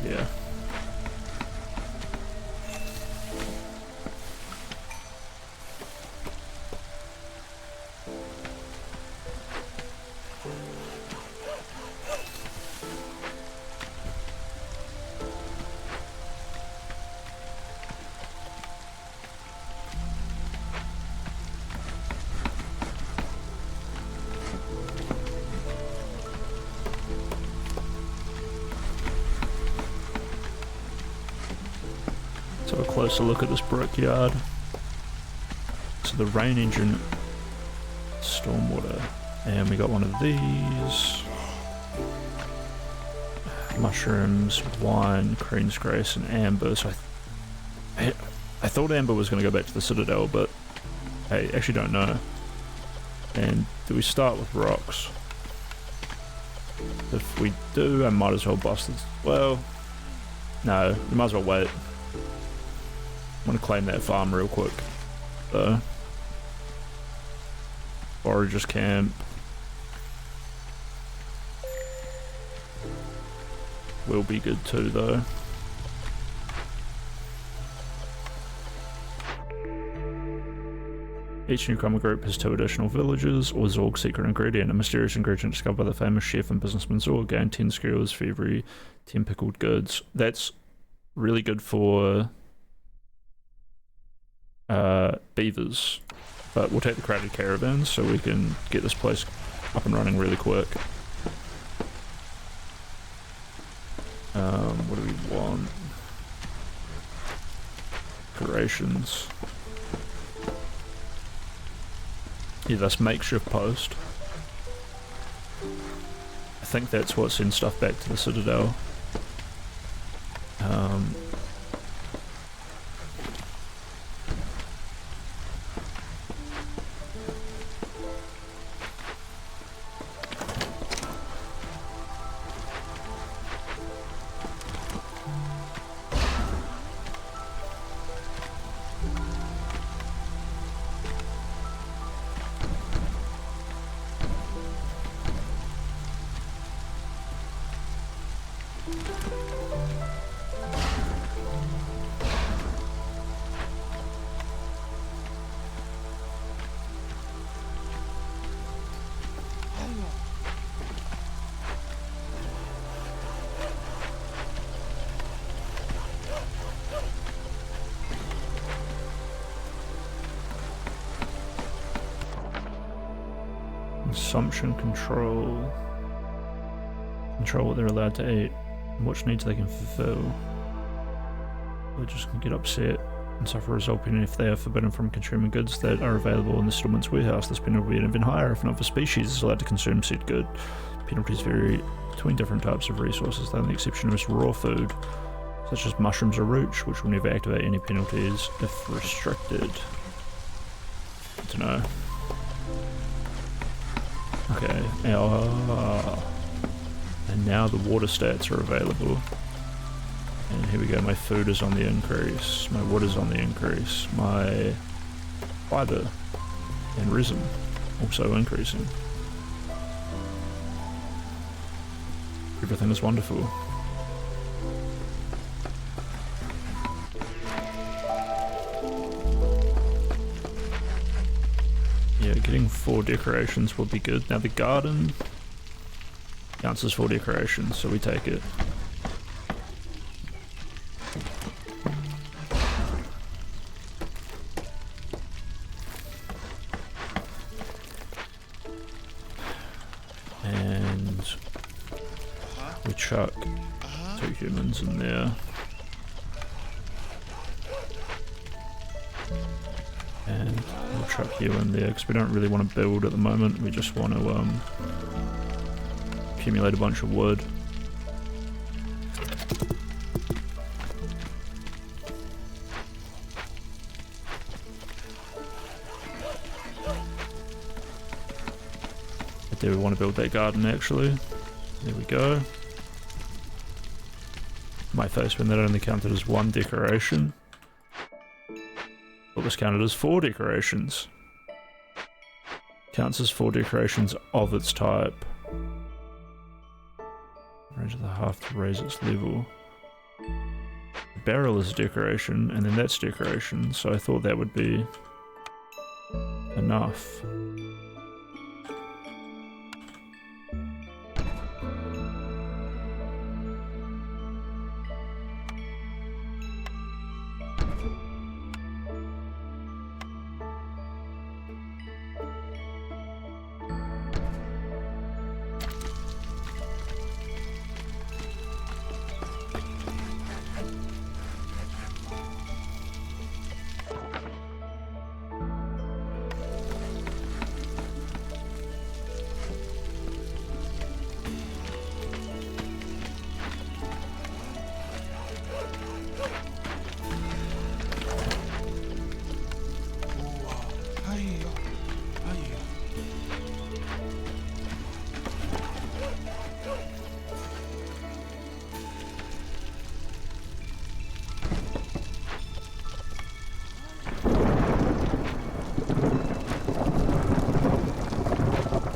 Yeah. So a closer look at this brickyard. So the rain engine, stormwater, and we got one of these. Mushrooms, wine, Queen's Grace, and amber. So I I thought Amber was going to go back to the Citadel, but I actually don't know. And do we start with rocks? If we do, I might as well bust this. Well, no, we might as well wait. I'm going to claim that farm real quick, though. Foragers camp. Will be good too, though. Each newcomer group has 2 additional villages, or Zorg's secret ingredient, a mysterious ingredient discovered by the famous chef and businessman Zorg. Gain 10 skewers for every 10 pickled goods. That's really good for beavers, but we'll take the crowded caravans so we can get this place up and running really quick. What do we want? Decorations. Yeah, this makeshift post. I think that's what sends stuff back to the Citadel. Consumption control. Control what they're allowed to eat, and which needs they can fulfill. They just can get upset and suffer a result penalty if they are forbidden from consuming goods that are available in the settlement's warehouse. This penalty will be even higher if another species is allowed to consume said good. Penalties vary between different types of resources, though the exception is raw food, such as mushrooms or roots, which will never activate any penalties if restricted. Good to know. Okay, and now the water stats are available. And here we go, my food is on the increase, my wood is on the increase, my fibre and resin also increasing. Everything is wonderful. Yeah, getting 4 decorations would be good. Now the garden counts as 4 decorations, so we take it. And we chuck 2 humans in there. And we'll chuck you in there because we don't really want to build at the moment. We just want to accumulate a bunch of wood. But do we want to build that garden actually? There we go. My face when that only counted as 1 decoration. What was counted as 4 decorations? Counts as 4 decorations of its type. Range of the half to raise its level. The barrel is a decoration, and then that's decoration, so I thought that would be enough.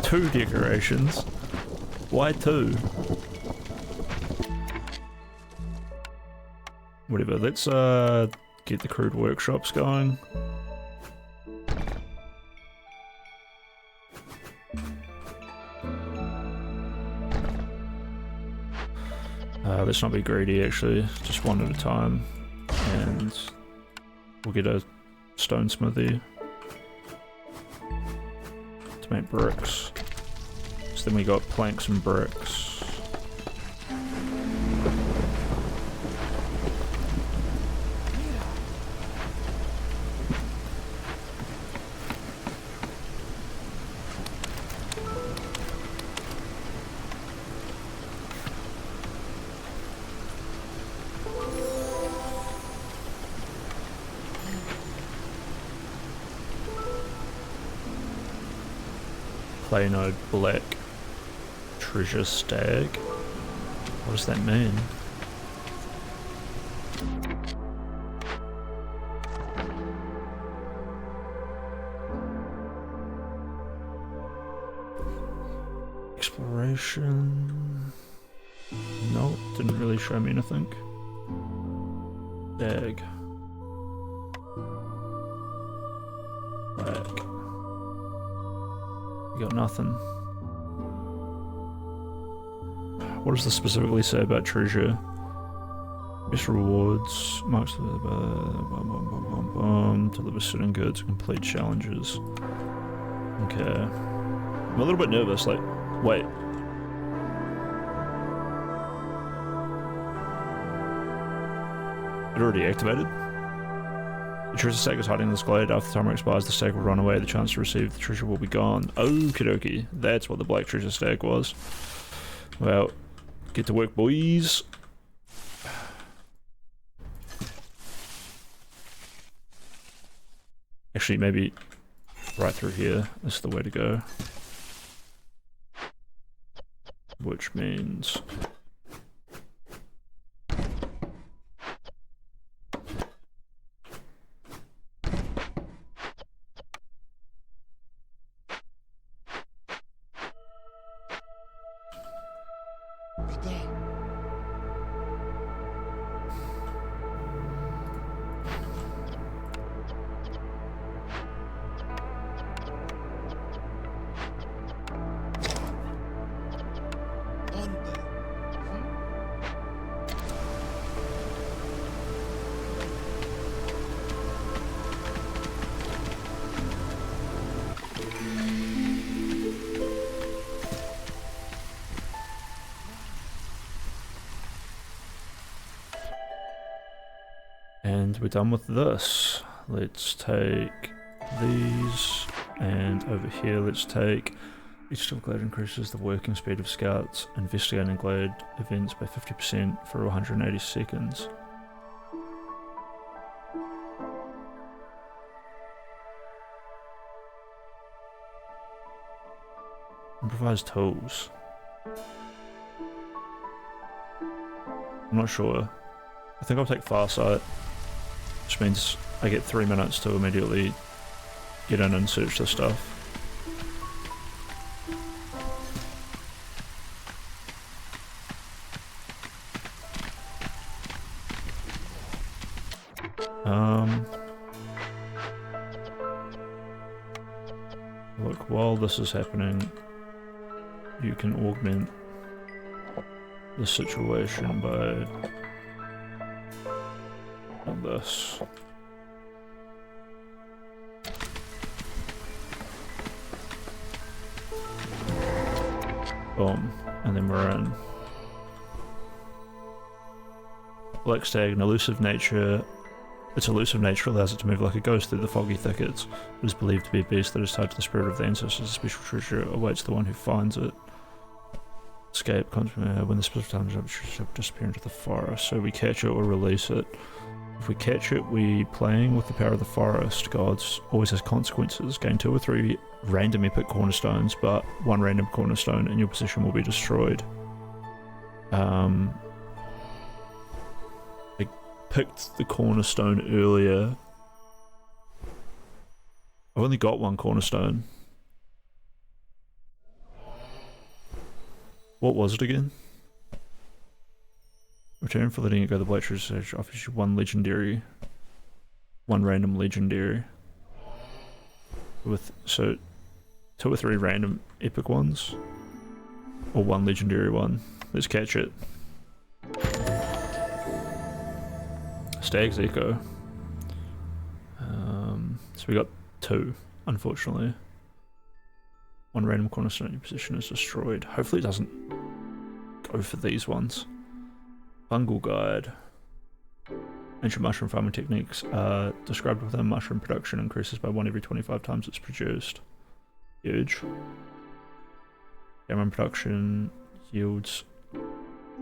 2 decorations. Why 2? Whatever, let's get the crude workshops going. Let's not be greedy actually, just one at a time. And we'll get a stone smithy to make bricks. So then we got planks and bricks. Plainode Black Treasure Stag. What does that mean? Exploration. Nope, didn't really show me anything. Stag. Black. Got nothing. What does this specifically say about treasure? Best rewards, marks deliver certain goods, complete challenges. Okay. I'm a little bit nervous, like, wait. It already activated? The treasure stag is hiding in this glade. After the timer expires, the stag will run away. The chance to receive the treasure will be gone. Okie dokie. That's what the black treasure stag was. Well, get to work, boys. Actually, maybe right through here is the way to go. Which means... And we're done with this. Let's take these, and over here let's take each still glade increases the working speed of scouts investigating glade events by 50% for 180 seconds. Improvise tools. I'm not sure. I think I'll take Farsight, which means I get 3 minutes to immediately get in and search this stuff. Look, while this is happening, you can augment the situation by this. Boom, and then we're in. Black stag, an elusive nature. Its elusive nature allows it to move like a ghost through the foggy thickets. It is believed to be a beast that is tied to the spirit of the ancestors. A special treasure awaits the one who finds it. Escape comes when the spirit of disappear into the forest. So we catch it or release it. If we catch it, we playing with the power of the forest gods always has consequences. Gain 2 or 3 random epic cornerstones, but 1 random cornerstone in your possession will be destroyed. I picked the cornerstone earlier. I've only got 1 cornerstone. What was it again? Return for letting it go. The Black Treasure Stage offers you one random legendary. With 2 or 3 random epic ones, or 1 legendary one. Let's catch it. Stag's Echo. So we got 2, unfortunately. 1 random cornerstone in your position is destroyed. Hopefully it doesn't go for these ones. Fungal Guide. Ancient mushroom farming techniques are described within mushroom production increases by 1 every 25 times it's produced. Huge. Cameron production yields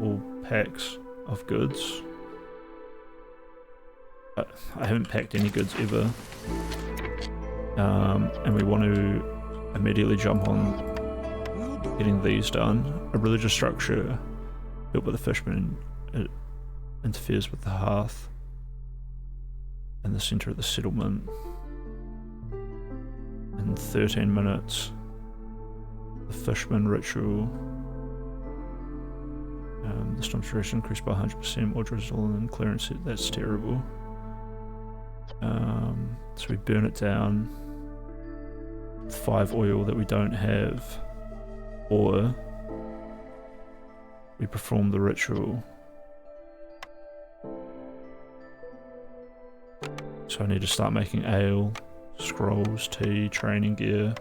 all packs of goods. I haven't packed any goods ever. And we want to immediately jump on getting these done. A religious structure built by the fishermen, it interferes with the hearth in the center of the settlement. In 13 minutes, the fisherman ritual. The storm's duration increased by 100%. More drizzle and clearance. That's terrible. So we burn it down with 5 oil that we don't have, or we perform the ritual. So I need to start making ale, scrolls, tea, training gear.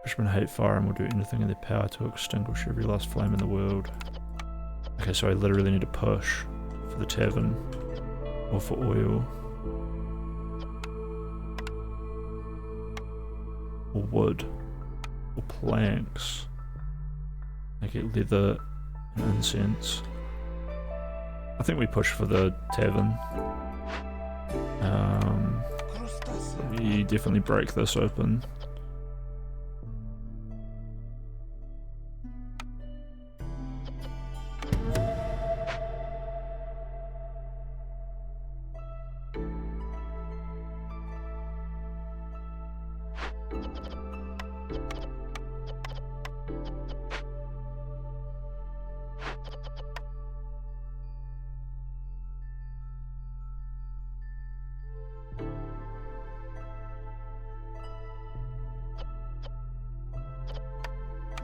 Fishermen hate fire and will do anything in their power to extinguish every last flame in the world. Okay, so I literally need to push for the tavern, or for oil, or wood, or planks. I get leather and incense. I think we push for the tavern. We definitely break this open.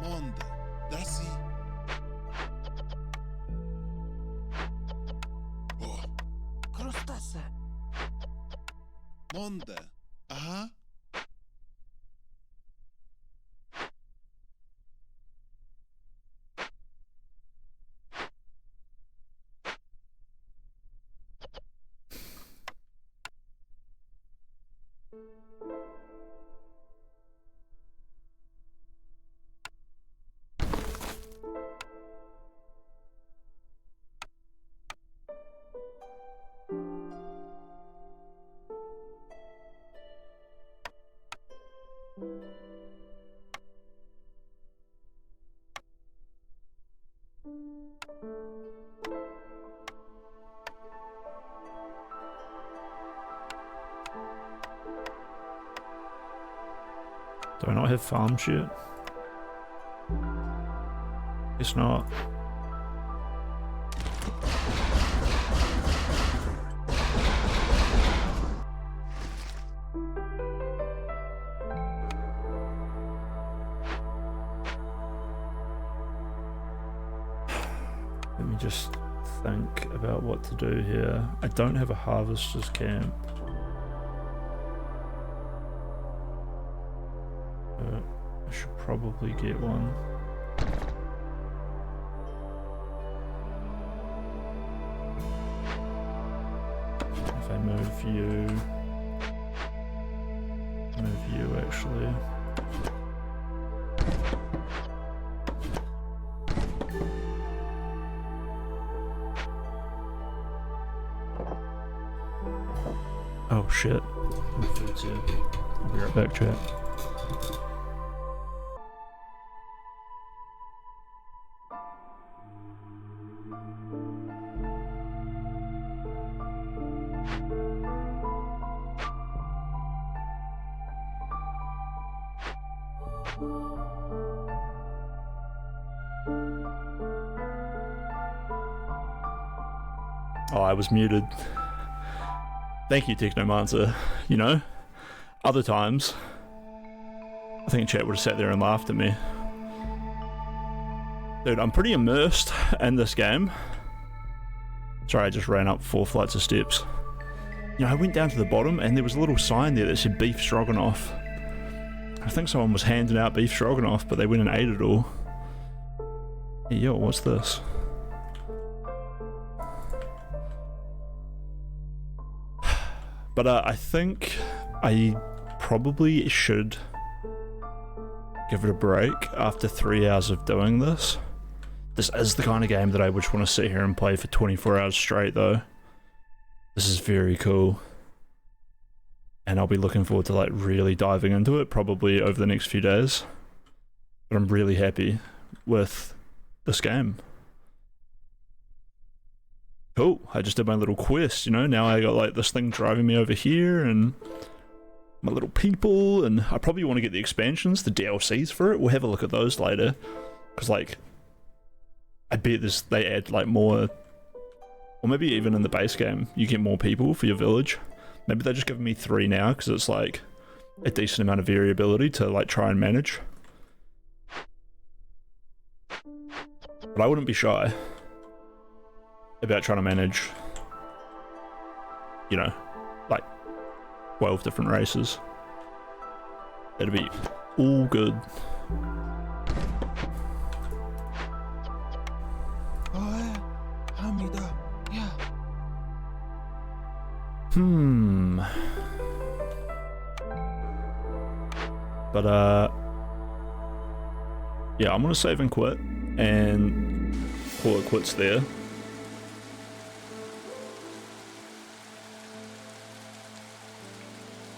Monde, Darcy. Oh, Crustacea. Monde. Aha. Do I not have farms yet? It's not. Let me just think about what to do here. I don't have a harvester's camp. I should probably get one. If I move you actually. Oh shit. My food's here. I'll be right back, chat. Oh, I was muted. Thank you, Technomancer. You know, other times, I think chat would have sat there and laughed at me. Dude, I'm pretty immersed in this game. Sorry, I just ran up 4 flights of steps. You know, I went down to the bottom and there was a little sign there that said beef stroganoff. I think someone was handing out beef stroganoff, but they went and ate it all. Hey, yo, what's this? But I think I probably should give it a break after 3 hours of doing this. This is the kind of game that I would want to sit here and play for 24 hours straight though. This is very cool. And I'll be looking forward to like really diving into it probably over the next few days. But I'm really happy with this game. Cool, I just did my little quest, you know, now I got like this thing driving me over here and my little people, and I probably want to get the expansions, the DLCs for it. We'll have a look at those later. Because like, I bet they add like more, or maybe even in the base game, you get more people for your village. Maybe they're just giving me 3 now because it's like a decent amount of variability to like try and manage. But I wouldn't be shy about trying to manage, you know, like 12 different races. That'd be all good. But yeah, I'm gonna save and quit and call it quits there.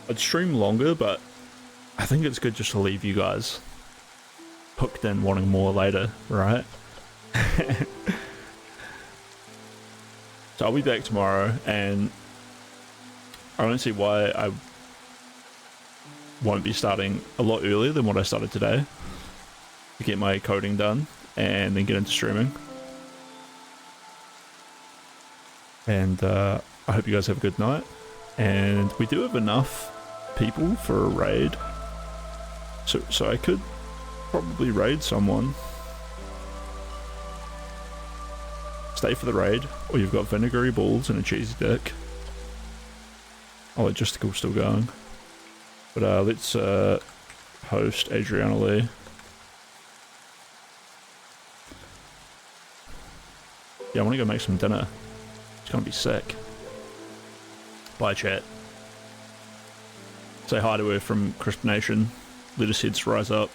I'd stream longer, but I think it's good just to leave you guys hooked in wanting more later, right? So I'll be back tomorrow, and I don't see why I won't be starting a lot earlier than what I started today to get my coding done and then get into streaming. And I hope you guys have a good night. And we do have enough people for a raid, so I could probably raid someone. Stay for the raid, or you've got vinegary balls and a cheesy dick. Oh, logistical's still going. But let's host Adriana Lee. Yeah, I want to go make some dinner. It's gonna be sick. Bye, chat. Say hi to her from Crisp Nation. Let us heads rise up.